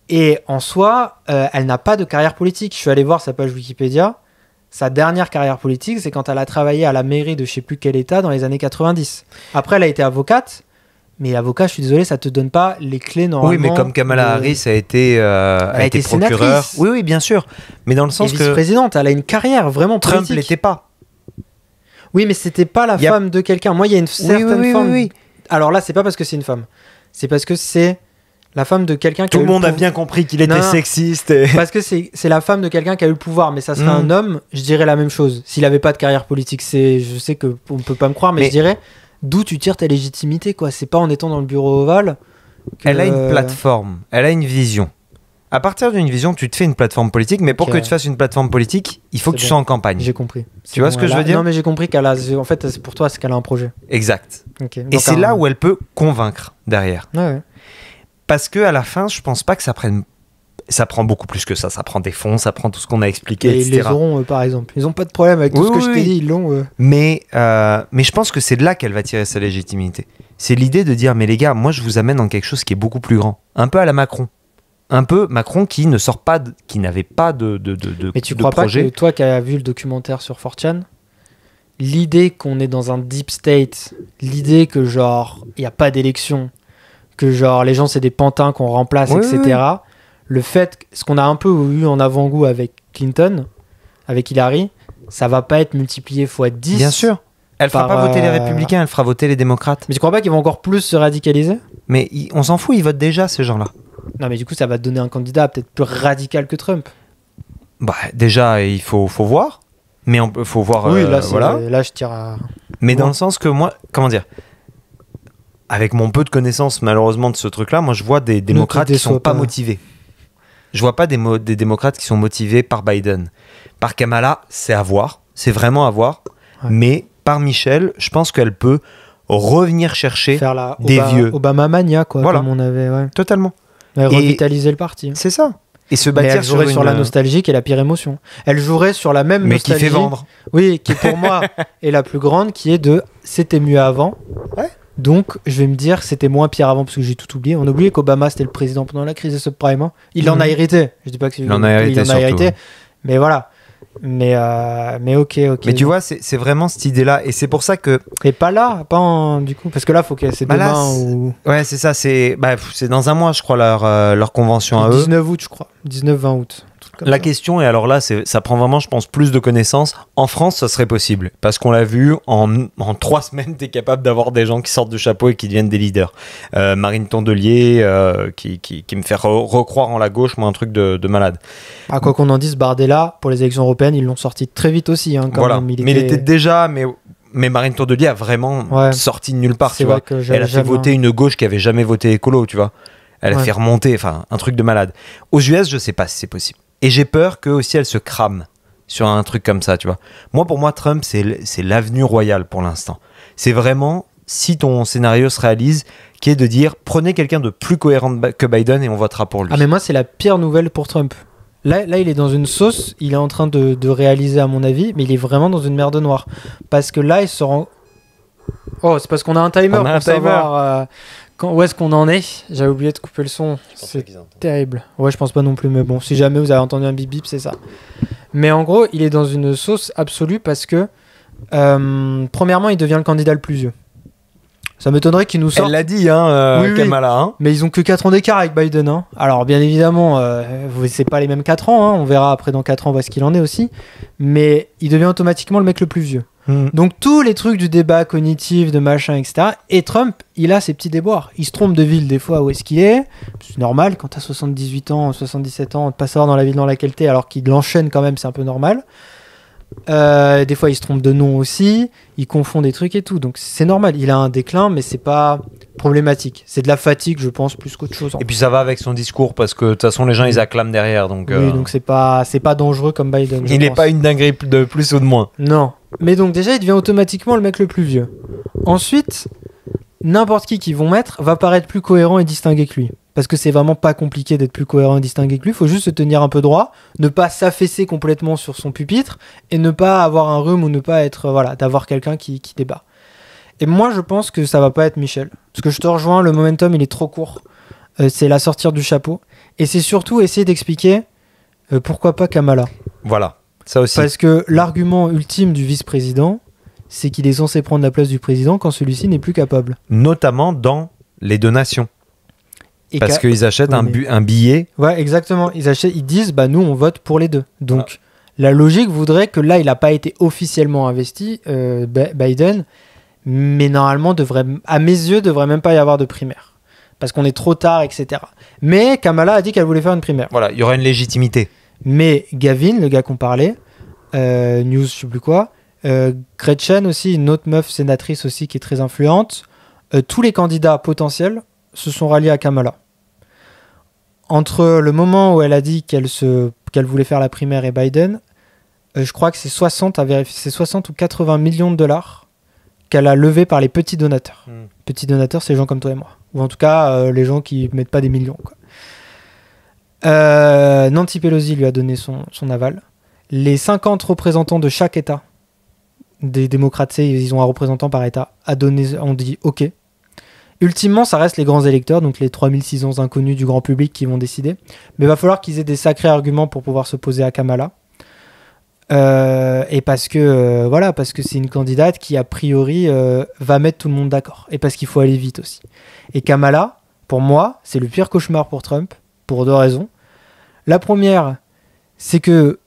Et en soi, elle n'a pas de carrière politique. Je suis allé voir sa page Wikipédia. Sa dernière carrière politique, c'est quand elle a travaillé à la mairie de je sais plus quel état dans les années 90. Après, elle a été avocate. Mais avocat, je suis désolé, ça te donne pas les clés normalement. Oui, mais comme Kamala Harris a été procureure. Sénatrice. Oui, bien sûr. Mais dans le sens et que vice-présidente, elle a une carrière vraiment politique. Trump l'était pas. Oui, mais c'était pas la femme de quelqu'un. Moi, il y a une certaine forme. Oui. Alors là, c'est pas parce que c'est une femme. C'est parce que c'est la femme de quelqu'un qui tout le monde a bien compris qu'il était sexiste. Parce que c'est la femme de quelqu'un qui a eu le pouvoir, mais ça serait un homme, je dirais la même chose. S'il avait pas de carrière politique, je sais que on peut pas me croire, mais je dirais d'où tu tires ta légitimité, quoi. C'est pas en étant dans le bureau ovale. Elle a une plateforme, elle a une vision. À partir d'une vision, tu te fais une plateforme politique, mais pour que tu fasses une plateforme politique, il faut que tu sois en campagne. J'ai compris. Tu vois ce que je veux dire ? Non, mais j'ai compris qu'elle a. En fait, pour toi, c'est qu'elle a un projet. Exact. Okay. Et c'est là où elle peut convaincre derrière. Ouais. Parce que à la fin, je pense pas que ça prenne. Ça prend beaucoup plus que ça. Ça prend des fonds, ça prend tout ce qu'on a expliqué, et etc. Ils les auront, par exemple. Ils ont pas de problème avec tout ce que je t'ai dit. Ils l'ont. Mais je pense que c'est de là qu'elle va tirer sa légitimité. C'est l'idée de dire, mais les gars, moi, je vous amène dans quelque chose qui est beaucoup plus grand. Un peu à la Macron. Un peu Macron qui ne sort pas, qui n'avait pas de mais tu crois projet. Pas que toi qui as vu le documentaire sur 4chan, l'idée qu'on est dans un deep state, l'idée que genre il y a pas d'élection, que genre les gens c'est des pantins qu'on remplace, etc. Oui. Le fait, ce qu'on a un peu eu en avant-goût avec Clinton, avec Hillary, ça va pas être multiplié x 10. Bien sûr. Elle fera pas voter les républicains, elle fera voter les démocrates. Mais tu crois pas qu'ils vont encore plus se radicaliser ? Mais on s'en fout, ils votent déjà ces gens-là. Non, mais du coup, ça va te donner un candidat peut-être plus radical que Trump. Bah, déjà, il faut voir. Mais il faut voir. Oui, là, voilà. Là, je tire à. Mais dans le sens que moi, comment dire, avec mon peu de connaissances, malheureusement, de ce truc-là, moi, je vois des démocrates qui sont pas motivés. Je vois pas des démocrates qui sont motivés par Biden. Par Kamala, c'est à voir. C'est vraiment à voir. Ouais. Mais par Michelle, je pense qu'elle peut revenir chercher des vieux. Obama mania, quoi. Voilà. Comme on avait. Ouais. Totalement. Revitaliser le parti. C'est ça. Et se bâtir elle jouerait sur la nostalgie qui est la pire émotion. Elle jouerait sur la même nostalgie. Mais qui fait vendre. Oui, qui pour moi est la plus grande, qui est de c'était mieux avant. Ouais. Donc je vais me dire c'était moins pire avant parce que j'ai tout oublié. On a oublié qu'Obama c'était le président pendant la crise des subprimes. Hein. Il en a hérité. Je dis pas que c'est il en a hérité. Mais voilà. Mais ok. Mais tu vois, c'est vraiment cette idée-là, et c'est pour ça que. Et pas là, du coup, parce que là, faut que c'est demain là, ou. Ouais, c'est ça. C'est dans un mois, je crois, leur convention à eux. 19 août, je crois. 19-20 août. La question, et alors là, ça prend vraiment, je pense, plus de connaissances. En France, ça serait possible. Parce qu'on l'a vu, en 3 semaines, tu es capable d'avoir des gens qui sortent du chapeau et qui deviennent des leaders. Marine Tondelier, qui me fait recroire en la gauche, moi, un truc de malade. Ah, quoi qu'on en dise, Bardella, pour les élections européennes, ils l'ont sorti très vite aussi. Hein, quand voilà. même. Mais il était déjà... Mais Marine Tondelier a vraiment sorti de nulle part, tu vois. Elle a fait voter une gauche qui avait jamais voté écolo, tu vois. Elle a fait remonter, enfin, un truc de malade. Aux US, je sais pas si c'est possible. Et j'ai peur que aussi elle se crame sur un truc comme ça, tu vois. Pour moi, Trump, c'est l'avenue royale pour l'instant. C'est vraiment, si ton scénario se réalise, qui est de dire, prenez quelqu'un de plus cohérent que Biden et on votera pour lui. Ah, mais moi, c'est la pire nouvelle pour Trump. Là, il est dans une sauce, il est en train de réaliser, à mon avis, mais il est vraiment dans une merde noire. Parce que là, il se rend... Oh, c'est parce qu'on a un timer pour savoir où est-ce qu'on en est. J'avais oublié de couper le son. C'est terrible. Ouais, je pense pas non plus, mais bon, si jamais vous avez entendu un bip bip, c'est ça. Mais en gros, il est dans une sauce absolue parce que, premièrement, il devient le candidat le plus vieux. Ça m'étonnerait qu'il nous sorte... Elle l'a dit, Kamala. Hein. Mais ils ont que 4 ans d'écart avec Biden. Hein. Alors, bien évidemment, c'est pas les mêmes 4 ans. Hein. On verra après dans 4 ans, on voit ce qu'il en est aussi. Mais il devient automatiquement le mec le plus vieux. Donc, tous les trucs du débat cognitif, de machin, etc. Et Trump, il a ses petits déboires. Il se trompe de ville des fois où est-ce qu'il est. C'est normal, quand t'as 78 ans, 77 ans, de pas savoir dans la ville dans laquelle t'es, alors qu'il l'enchaîne quand même, c'est un peu normal. Des fois il se trompe de nom aussi, il confond des trucs et tout, donc c'est normal, il a un déclin, mais c'est pas problématique, c'est de la fatigue je pense plus qu'autre chose. Et puis ça va avec son discours parce que de toute façon les gens ils acclament derrière, donc oui, donc c'est pas dangereux comme Biden. Il n'est pas une dinguerie de plus ou de moins. Non, mais donc déjà il devient automatiquement le mec le plus vieux. Ensuite, n'importe qui vont mettre va paraître plus cohérent et distingué que lui. Parce que c'est vraiment pas compliqué d'être plus cohérent et distingué que lui. Il faut juste se tenir un peu droit, ne pas s'affaisser complètement sur son pupitre et ne pas avoir un rhume ou ne pas être... Voilà, d'avoir quelqu'un qui débat. Et moi, je pense que ça va pas être Michel. Parce que je te rejoins, le momentum, il est trop court. C'est la sortir du chapeau. Et c'est surtout essayer d'expliquer pourquoi pas Kamala. Voilà, ça aussi. Parce que l'argument ultime du vice-président, c'est qu'il est censé prendre la place du président quand celui-ci n'est plus capable. Notamment dans les donations. Parce qu'ils achètent un billet. Ouais, exactement. Ils disent, nous, on vote pour les deux. Donc, la logique voudrait que là, il n'a pas été officiellement investi, Biden, mais normalement, à mes yeux, devrait même pas y avoir de primaire. Parce qu'on est trop tard, etc. Mais Kamala a dit qu'elle voulait faire une primaire. Voilà, il y aura une légitimité. Mais Gavin, le gars qu'on parlait, News, je sais plus quoi, Gretchen aussi, une autre meuf sénatrice aussi qui est très influente, tous les candidats potentiels se sont ralliés à Kamala. Entre le moment où elle a dit qu'elle voulait faire la primaire et Biden, je crois que c'est 60 ou 80 millions de dollars qu'elle a levé par les petits donateurs. Petits donateurs, c'est les gens comme toi et moi. Ou en tout cas, les gens qui mettent pas des millions. Quoi. Nancy Pelosi lui a donné son aval. Les 50 représentants de chaque État, des démocrates, ils ont un représentant par État, ont dit OK. Ultimement, ça reste les grands électeurs, donc les 3600 inconnus du grand public qui vont décider. Mais il va falloir qu'ils aient des sacrés arguments pour pouvoir s'opposer à Kamala. Et parce que c'est une candidate qui, a priori, va mettre tout le monde d'accord. Et parce qu'il faut aller vite aussi. Et Kamala, pour moi, c'est le pire cauchemar pour Trump, pour 2 raisons. La première, c'est que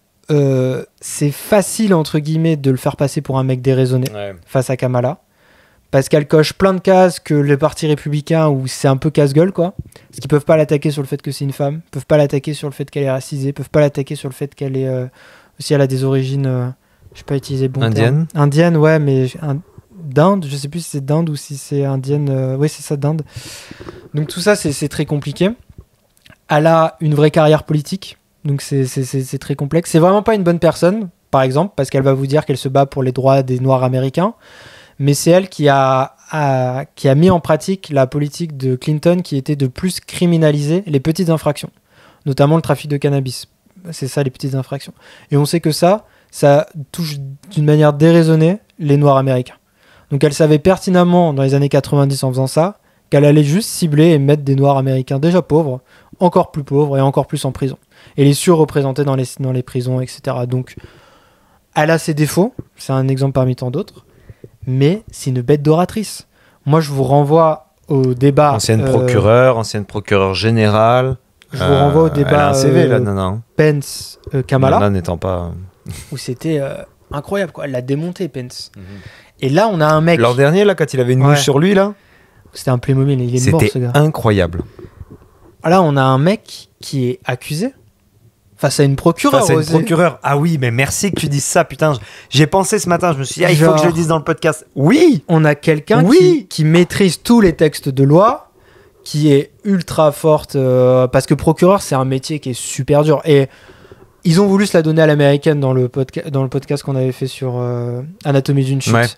c'est facile, entre guillemets, de le faire passer pour un mec déraisonné face à Kamala. Parce qu'elle coche plein de cases que le parti républicain, où c'est un peu casse-gueule, quoi. Parce qu'ils peuvent pas l'attaquer sur le fait que c'est une femme, peuvent pas l'attaquer sur le fait qu'elle est racisée, peuvent pas l'attaquer sur le fait qu'elle est... aussi, elle a des origines... je sais pas utiliser le bon indienne. Terme. Indienne, ouais, mais... d'Inde, je sais plus si c'est d'Inde ou si c'est indienne... oui, c'est ça, d'Inde. Donc tout ça, c'est très compliqué. Elle a une vraie carrière politique, donc c'est très complexe. C'est vraiment pas une bonne personne, par exemple, parce qu'elle va vous dire qu'elle se bat pour les droits des Noirs américains. Mais c'est elle qui a mis en pratique la politique de Clinton qui était de plus criminaliser les petites infractions, notamment le trafic de cannabis. C'est ça, les petites infractions. Et on sait que ça touche d'une manière déraisonnée les Noirs américains. Donc elle savait pertinemment, dans les années 90 en faisant ça, qu'elle allait juste cibler et mettre des Noirs américains déjà pauvres, encore plus pauvres et encore plus en prison. Et les surreprésenter dans les prisons, etc. Donc elle a ses défauts, c'est un exemple parmi tant d'autres. Mais c'est une bête d'oratrice. Moi, je vous renvoie au débat... ancienne procureure générale. Je vous renvoie au débat... Elle a un CV, là, nana. Pence, Kamala. Nana n'étant pas... où c'était incroyable, quoi. Elle l'a démonté, Pence. Et là, on a un mec... L'an dernier, là, quand il avait une mouche sur lui, là... C'était un Playmobil, il est mort, ce gars. C'était incroyable. Là, on a un mec qui est accusé face à une procureure. Ah oui, mais merci que tu dises ça, putain. J'ai pensé ce matin, je me suis dit, il faut que je le dise dans le podcast. Oui. On a quelqu'un qui maîtrise tous les textes de loi, qui est ultra forte, parce que procureur, c'est un métier qui est super dur. Et ils ont voulu se la donner à l'américaine dans le podcast qu'on avait fait sur Anatomie d'une chute. Ouais.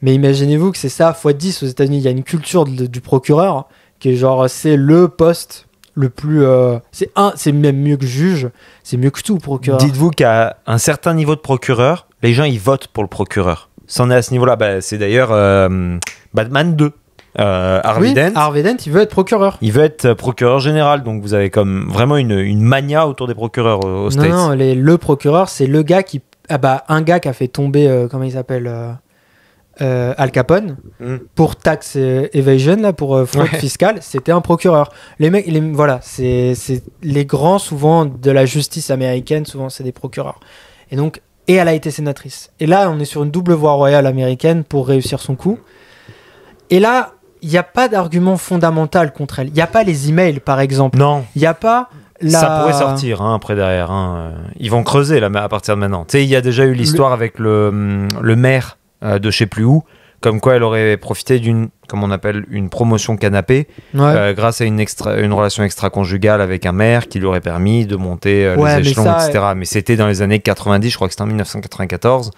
Mais imaginez-vous que c'est ça, x10 aux États-Unis. Il y a une culture du procureur qui est genre, c'est le poste le plus. C'est même mieux que juge, c'est mieux que tout, procureur. Dites-vous qu'à un certain niveau de procureur, les gens ils votent pour le procureur. C'en est à ce niveau-là. Bah, c'est d'ailleurs Batman 2. Harvey Dent. Harvey Dent, il veut être procureur. Il veut être procureur général, donc vous avez comme vraiment une mania autour des procureurs aux States. Non, le procureur, c'est le gars qui. Un gars qui a fait tomber, comment il s'appelle Al Capone pour tax evasion, là, pour fraude fiscale, c'était un procureur. Les mecs, voilà, c'est les grands, souvent, de la justice américaine, souvent, c'est des procureurs. Et donc, elle a été sénatrice. Et là, on est sur une double voie royale américaine pour réussir son coup. Et là, il n'y a pas d'argument fondamental contre elle. Il n'y a pas les emails, par exemple. Non. Il n'y a pas ça pourrait sortir après derrière. Ils vont creuser là, à partir de maintenant. Tu sais, il y a déjà eu l'histoire avec le maire de je sais plus où, comme quoi elle aurait profité d'une, comme on appelle, une promotion canapé, grâce à une relation extra-conjugale avec un maire qui lui aurait permis de monter les échelons, etc. Mais c'était dans les années 90, je crois que c'était en 1994.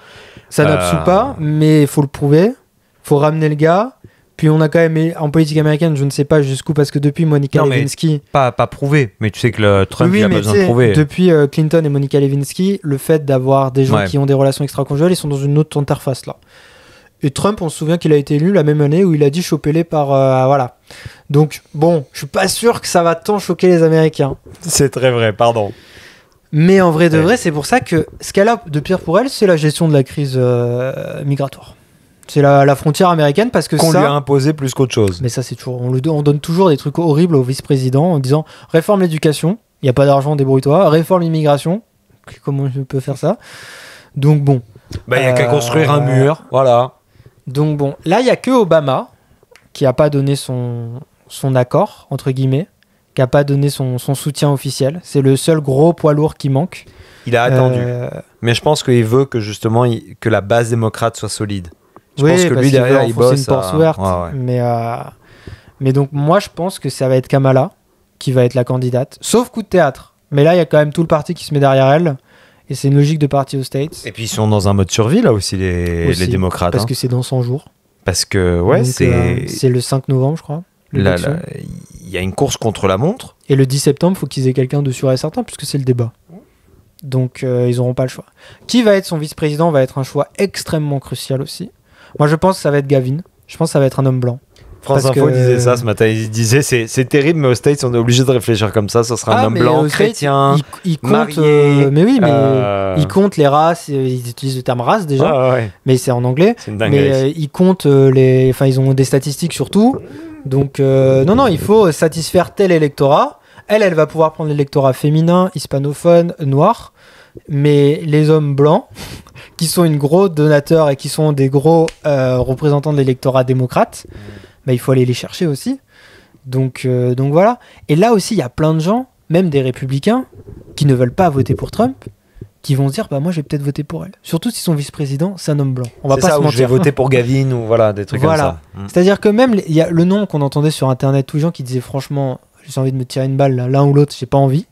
Ça n'absout pas, mais il faut le prouver. Il faut ramener le gars. Puis on a quand même, en politique américaine, je ne sais pas jusqu'où, parce que depuis Monica Lewinsky... Pas prouvé, mais tu sais que Trump, il a pas besoin de prouver. Depuis Clinton et Monica Lewinsky, le fait d'avoir des gens qui ont des relations extra-conjugales, ils sont dans une autre interface, là. Et Trump, on se souvient qu'il a été élu la même année où il a dit choper-les par... voilà. Donc, bon, je suis pas sûr que ça va tant choquer les Américains. C'est très vrai, pardon. Mais en vrai de vrai, c'est pour ça que ce qu'elle a de pire pour elle, c'est la gestion de la crise migratoire. C'est la frontière américaine, parce que qu'on lui a imposé plus qu'autre chose. Mais ça, c'est toujours... On donne toujours des trucs horribles au vice-président en disant réforme l'éducation, il n'y a pas d'argent, débrouille-toi. Réforme l'immigration, comment je peux faire ça? Donc bon. Il n'y a qu'à construire un mur, voilà. Donc bon, là, il n'y a que Obama qui n'a pas donné son accord, entre guillemets, qui n'a pas donné son soutien officiel. C'est le seul gros poids lourd qui manque. Il a attendu. Mais je pense qu'il veut que justement que la base démocrate soit solide. Je pense que lui derrière il bosse. C'est une porte ouverte. Mais donc moi je pense que ça va être Kamala qui va être la candidate. Sauf coup de théâtre. Mais là il y a quand même tout le parti qui se met derrière elle. Et c'est une logique de parti aux States. Et puis ils sont dans un mode survie là aussi les démocrates. Parce que c'est dans 100 jours. Parce que donc, c'est le 5 novembre je crois. Il y a une course contre la montre. Et le 10 septembre il faut qu'ils aient quelqu'un de sûr et certain puisque c'est le débat. Donc ils n'auront pas le choix. Qui va être son vice-président va être un choix extrêmement crucial aussi. Moi, je pense que ça va être Gavin. Je pense que ça va être un homme blanc. France Info disait ça ce matin. Il disait c'est terrible, mais aux States, on est obligé de réfléchir comme ça. Ce sera un homme blanc, chrétien, il compte, marié. Mais oui, mais il compte les races. Ils utilisent le terme race déjà, mais c'est en anglais. C'est une dinguerie. Mais ils comptent Enfin, ils ont des statistiques sur tout. Donc, non, il faut satisfaire tel électorat. Elle va pouvoir prendre l'électorat féminin, hispanophone, noir. Mais les hommes blancs, qui sont une gros donateur et qui sont des gros représentants de l'électorat démocrate, il faut aller les chercher aussi. Donc voilà. Et là aussi, il y a plein de gens, même des républicains, qui ne veulent pas voter pour Trump, qui vont se dire moi je vais peut-être voter pour elle. Surtout si son vice-président, c'est un homme blanc. On va pas se mentir. Je vais voter pour Gavin ou voilà, des trucs comme ça. C'est-à-dire que même, il y a le nom qu'on entendait sur Internet, tous les gens qui disaient franchement, j'ai envie de me tirer une balle, l'un ou l'autre, j'ai pas envie.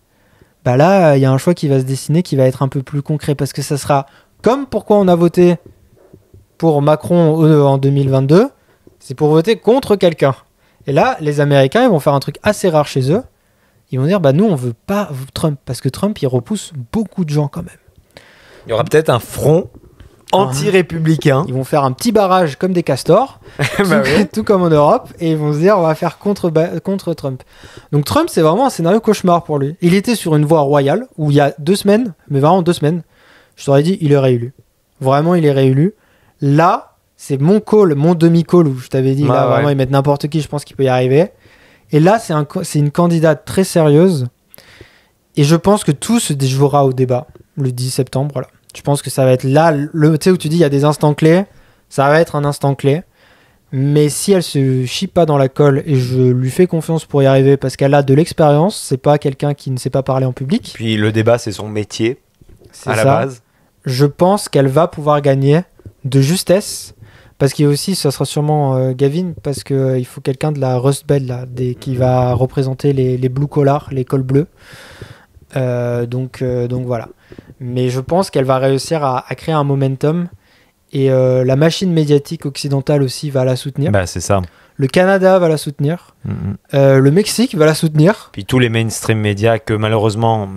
Là, il y a un choix qui va se dessiner qui va être un peu plus concret parce que ça sera comme pourquoi on a voté pour Macron en 2022, c'est pour voter contre quelqu'un. Et là, les Américains, ils vont faire un truc assez rare chez eux. Ils vont dire, nous, on veut pas Trump parce que Trump, il repousse beaucoup de gens quand même. Il y aura peut-être un front anti-républicain. Ils vont faire un petit barrage comme des castors, tout comme en Europe, et ils vont se dire on va faire contre Trump. Donc Trump, c'est vraiment un scénario cauchemar pour lui. Il était sur une voie royale où il y a 2 semaines, mais vraiment 2 semaines, je t'aurais dit il est réélu. Vraiment, il est réélu. Là, c'est mon demi-call où je t'avais dit vraiment ils mettent n'importe qui, je pense qu'il peut y arriver. Et là, c'est une candidate très sérieuse. Et je pense que tout se déjouera au débat le 10 septembre, voilà. Je pense que ça va être là, tu sais où tu dis il y a des instants clés, ça va être un instant clé. Mais si elle se chie pas dans la colle, et je lui fais confiance pour y arriver parce qu'elle a de l'expérience, c'est pas quelqu'un qui ne sait pas parler en public. Puis le débat, c'est son métier à la base. Je pense qu'elle va pouvoir gagner de justesse. Parce qu'il y a aussi, ça sera sûrement Gavin, parce qu'il faut quelqu'un de la Rust Belt là, qui va représenter les blue collars, les cols bleus. Donc voilà. Mais je pense qu'elle va réussir à créer un momentum Et la machine médiatique occidentale aussi va la soutenir. Bah, c'est ça. Le Canada va la soutenir. Le Mexique va la soutenir. Puis tous les mainstream médias que malheureusement...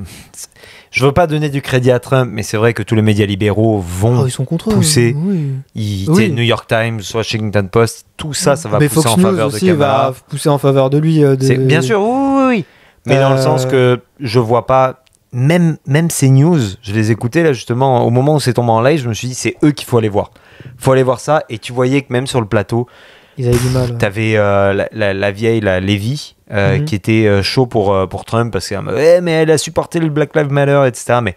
Je veux pas donner du crédit à Trump, mais c'est vrai que tous les médias libéraux vont Ils sont contre eux. pousser. Oui. New York Times, Washington Post, tout ça, ça va Mais pousser Fox en News faveur de aussi Kamala. va pousser en faveur de lui. Bien sûr, oui. Mais dans le sens que je vois pas... Même ces news, je les écoutais là justement, au moment où c'est tombé en live, je me suis dit c'est eux qu'il faut aller voir. Faut aller voir ça, et tu voyais que même sur le plateau, ils avaient du mal. Ouais. T'avais la vieille, la Lévi, qui était chaud pour Trump parce qu'elle mais elle a supporté le Black Lives Matter, etc. Mais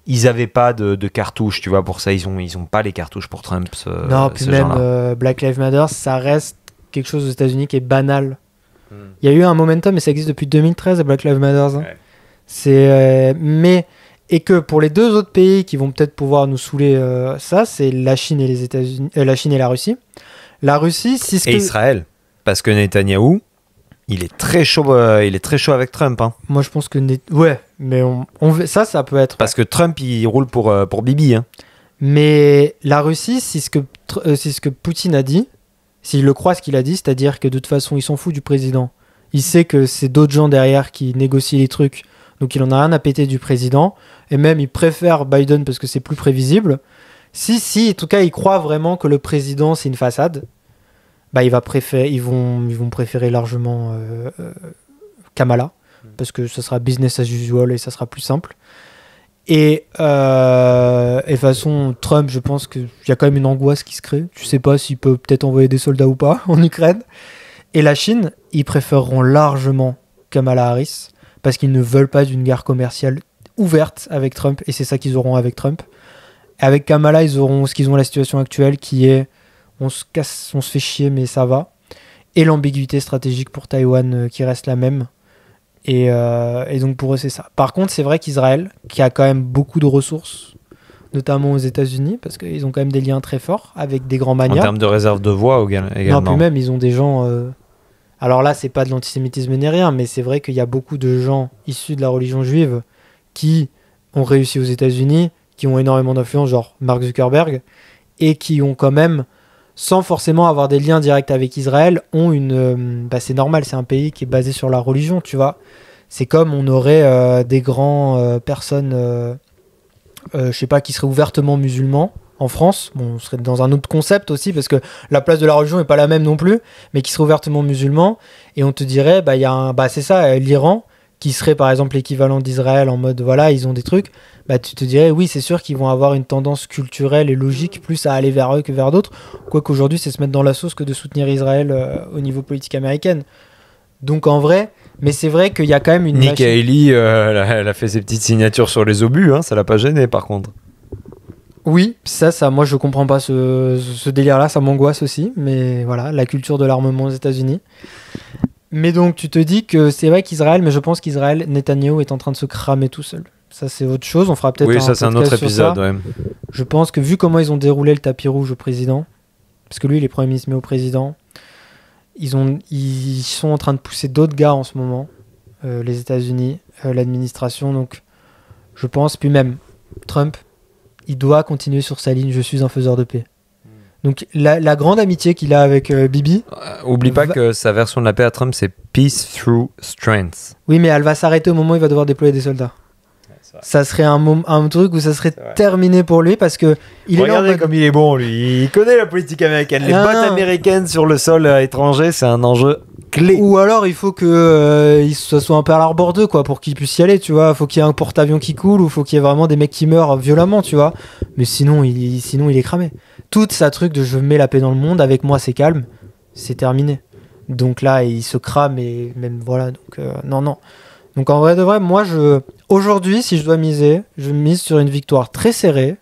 ils n'avaient pas de cartouches, tu vois, pour ça. Ils ont pas les cartouches pour Trump. Non, puis même Black Lives Matter, ça reste quelque chose aux États-Unis qui est banal. Il y a eu un momentum, mais ça existe depuis 2013, Black Lives Matter. Hein. Ouais. Et que pour les deux autres pays qui vont peut-être pouvoir nous saouler ça, c'est la Chine et les États-Unis, la Chine et la Russie. La Russie, si ce et Israël, parce que Netanyahou, il est très chaud avec Trump. Hein. Moi, je pense que mais ça peut être. Parce que Trump, il roule pour Bibi. Hein. Mais la Russie, si ce que Poutine a dit, s'il le croit ce qu'il a dit, c'est-à-dire que de toute façon, il s'en fout du président. Il sait que c'est d'autres gens derrière qui négocient les trucs, donc il en a rien à péter du président. Et même, il préfère Biden parce que c'est plus prévisible. Si, en tout cas, il croit vraiment que le président, c'est une façade, bah, ils vont préférer largement Kamala, parce que ça sera business as usual et ça sera plus simple. Et de toute façon, Trump, je pense qu'il y a quand même une angoisse qui se crée. Tu sais pas s'il peut peut-être envoyer des soldats ou pas en Ukraine. Et la Chine, ils préféreront largement Kamala Harris, parce qu'ils ne veulent pas d'une guerre commerciale ouverte avec Trump, et c'est ça qu'ils auront avec Trump. Avec Kamala, ils auront ce qu'ils ont la situation actuelle, qui est on se fait chier, mais ça va. Et l'ambiguïté stratégique pour Taïwan qui reste la même. Et donc pour eux, c'est ça. Par contre, c'est vrai qu'Israël, qui a quand même beaucoup de ressources, notamment aux États-Unis, parce qu'ils ont quand même des liens très forts avec des grands manias. En termes de réserve de voix également. Non, puis même, ils ont des gens... Alors là, c'est pas de l'antisémitisme ni rien, mais c'est vrai qu'il y a beaucoup de gens issus de la religion juive qui ont réussi aux États-Unis, qui ont énormément d'influence, genre Mark Zuckerberg, et qui ont quand même, sans forcément avoir des liens directs avec Israël, ont une... c'est normal, c'est un pays qui est basé sur la religion, tu vois. C'est comme on aurait des grands personnes, je sais pas, qui seraient ouvertement musulmans en France. Bon, on serait dans un autre concept aussi, parce que la place de la religion n'est pas la même non plus, mais qui seraient ouvertement musulmans, et on te dirait, c'est ça, l'Iran, qui serait par exemple l'équivalent d'Israël en mode, voilà, ils ont des trucs, tu te dirais, oui, c'est sûr qu'ils vont avoir une tendance culturelle et logique plus à aller vers eux que vers d'autres, quoique aujourd'hui, c'est se mettre dans la sauce que de soutenir Israël au niveau politique américaine. Donc en vrai, mais c'est vrai qu'il y a quand même une... Nikki Haley, elle a fait ses petites signatures sur les obus, hein, ça l'a pas gêné par contre. Oui, ça, moi je comprends pas ce délire-là, ça m'angoisse aussi, mais voilà, la culture de l'armement aux États-Unis. Mais donc tu te dis que c'est vrai qu'Israël, mais je pense qu'Israël, Netanyahou est en train de se cramer tout seul. Ça c'est autre chose, on fera peut-être ça c'est un autre épisode. Ouais. Je pense que vu comment ils ont déroulé le tapis rouge au président, parce que lui il est Premier ministre mais au président, ils sont en train de pousser d'autres gars en ce moment, les États-Unis, l'administration, donc je pense, puis même Trump, il doit continuer sur sa ligne, je suis un faiseur de paix. Donc la grande amitié qu'il a avec Bibi... oublie pas que sa version de la paix à Trump, c'est Peace through Strength. Oui, mais elle va s'arrêter au moment où il va devoir déployer des soldats. Ça serait un truc où ça serait terminé pour lui, parce que... Regardez comme il est bon, lui. Il connaît la politique américaine. Les bottes américaines sur le sol étranger, c'est un enjeu clé. Ou alors, il faut que ce soit un peu à l'arbor d'eux, quoi, pour qu'ils puissent y aller, tu vois. Faut qu'il y ait un porte-avions qui coule, ou faut qu'il y ait vraiment des mecs qui meurent violemment, tu vois. Mais sinon, il est cramé. Tout sa truc de je mets la paix dans le monde, avec moi c'est calme, c'est terminé. Donc là, il se crame, et même voilà. Donc non. Donc en vrai de vrai, moi, aujourd'hui, si je dois miser, je mise sur une victoire très serrée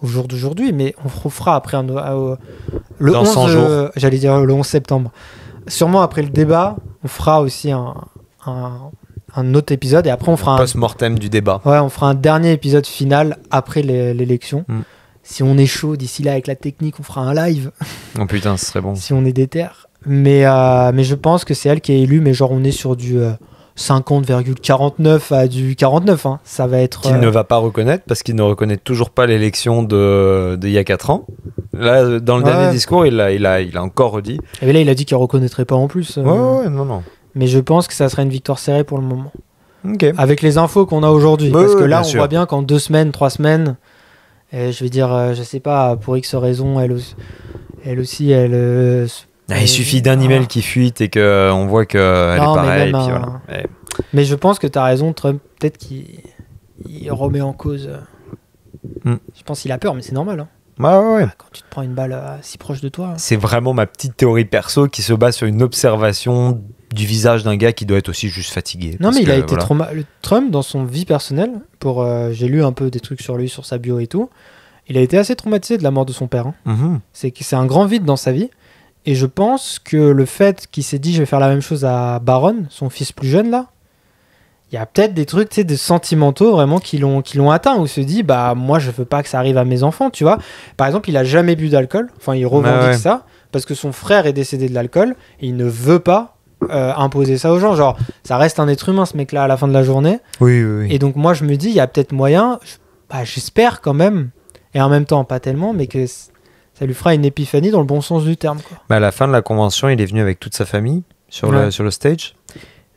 au jour d'aujourd'hui, mais on fera après le 11, j'allais dire le 11 septembre. Sûrement après le débat, on fera aussi un autre épisode, et après on fera un post-mortem du débat. Ouais, on fera un dernier épisode final après l'élection. Si on est chaud d'ici là avec la technique, on fera un live. Oh putain, ce serait bon. Si on est déter. Mais je pense que c'est elle qui est élue, mais genre on est sur du 50,49 à du 49. Hein. Ça va être. Qu'il ne va pas reconnaître parce qu'il ne reconnaît toujours pas l'élection d'il y a 4 ans. Là, dans le dernier discours, il a encore redit. Et là, il a dit qu'il ne reconnaîtrait pas en plus. Non. Mais je pense que ça serait une victoire serrée pour le moment. Ok. Avec les infos qu'on a aujourd'hui. Parce que là, on sûr. voit bien qu'en 2 semaines, 3 semaines, je vais dire, je sais pas, pour X raison, elle aussi, il suffit d'un email qui fuite et qu'on voit qu'elle est pareille. Puis voilà. Mais je pense que tu as raison, Trump, peut-être qu'il remet en cause. Je pense qu'il a peur, mais c'est normal. Hein. Ouais. Quand tu te prends une balle si proche de toi. Hein. C'est vraiment ma petite théorie perso qui se base sur une observation du visage d'un gars qui doit être aussi juste fatigué. Non, mais il a été Trump, dans son vie personnelle, j'ai lu un peu des trucs sur lui, sur sa bio et tout, il a été assez traumatisé de la mort de son père. Hein. C'est un grand vide dans sa vie. Et je pense que le fait qu'il s'est dit je vais faire la même chose à Baron, son fils plus jeune là, il y a peut-être des trucs, tu sais, des sentimentaux vraiment qui l'ont atteint, où il se dit bah moi je veux pas que ça arrive à mes enfants, tu vois. Par exemple, il a jamais bu d'alcool, enfin il revendique ça, parce que son frère est décédé de l'alcool, et il ne veut pas imposer ça aux gens. Genre, ça reste un être humain ce mec-là à la fin de la journée. Oui. Et donc moi je me dis, il y a peut-être moyen, j'espère quand même, et en même temps pas tellement, mais que ça lui fera une épiphanie dans le bon sens du terme. Quoi. À la fin de la convention, il est venu avec toute sa famille sur le stage.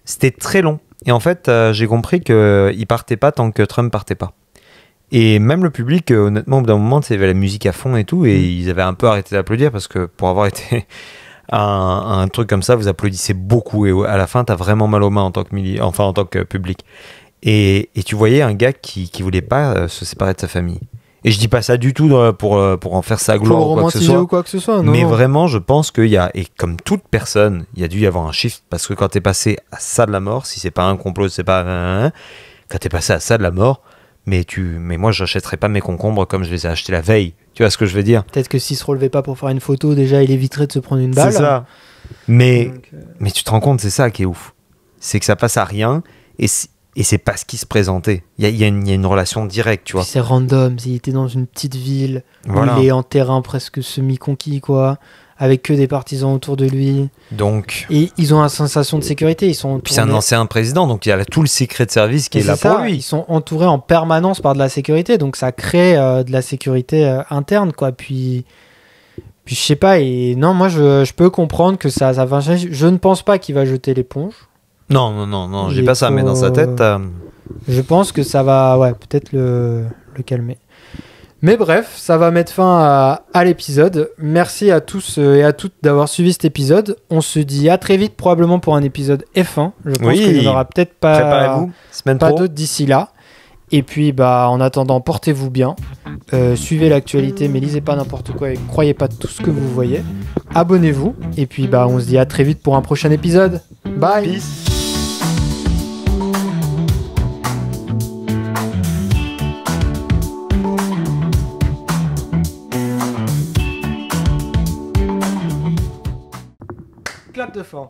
C'était très long. Et en fait, j'ai compris qu'il partait pas tant que Trump partait pas. Et même le public, honnêtement, au bout d'un moment, il y avait la musique à fond et tout, et ils avaient un peu arrêté d'applaudir parce que pour avoir été un truc comme ça, vous applaudissez beaucoup. Et à la fin, t'as vraiment mal aux mains en tant que public. Et tu voyais un gars qui voulait pas se séparer de sa famille. Et je dis pas ça du tout pour en faire sa gloire ou quoi que ce soit. Non. Mais vraiment, je pense qu'il y a, et comme toute personne, il y a dû y avoir un shift, parce que quand t'es passé à ça de la mort, si c'est pas un complot, c'est pas... Quand t'es passé à ça de la mort, mais moi, j'achèterais pas mes concombres comme je les ai achetés la veille. Tu vois ce que je veux dire? Peut-être que s'il se relevait pas pour faire une photo, déjà, il éviterait de se prendre une balle. C'est ça. Mais tu te rends compte, c'est ça qui est ouf. C'est que ça passe à rien, et c'est pas ce qui se présentait. Il y a une relation directe, tu vois. C'est random. Il était dans une petite ville où il est en terrain presque semi-conquis, quoi, avec que des partisans autour de lui. Donc. Et ils ont une sensation de sécurité. Puis c'est un ancien président, donc il y a tout le secret de service qui est là pour lui. Ils sont entourés en permanence par de la sécurité, donc ça crée de la sécurité interne, quoi. Puis je sais pas. Et non, moi je peux comprendre que ça va changer. Je ne pense pas qu'il va jeter l'éponge. Non, j'ai pas ça, mais dans sa tête... Je pense que ça va, peut-être le calmer. Mais bref, ça va mettre fin à l'épisode. Merci à tous et à toutes d'avoir suivi cet épisode. On se dit à très vite, probablement pour un épisode F1. Je pense qu'il n'y en aura peut-être pas d'autres d'ici là. Et puis, en attendant, portez-vous bien. Suivez l'actualité, mais lisez pas n'importe quoi et croyez pas tout ce que vous voyez. Abonnez-vous. Et puis, on se dit à très vite pour un prochain épisode. Bye. Peace. Clap de fin.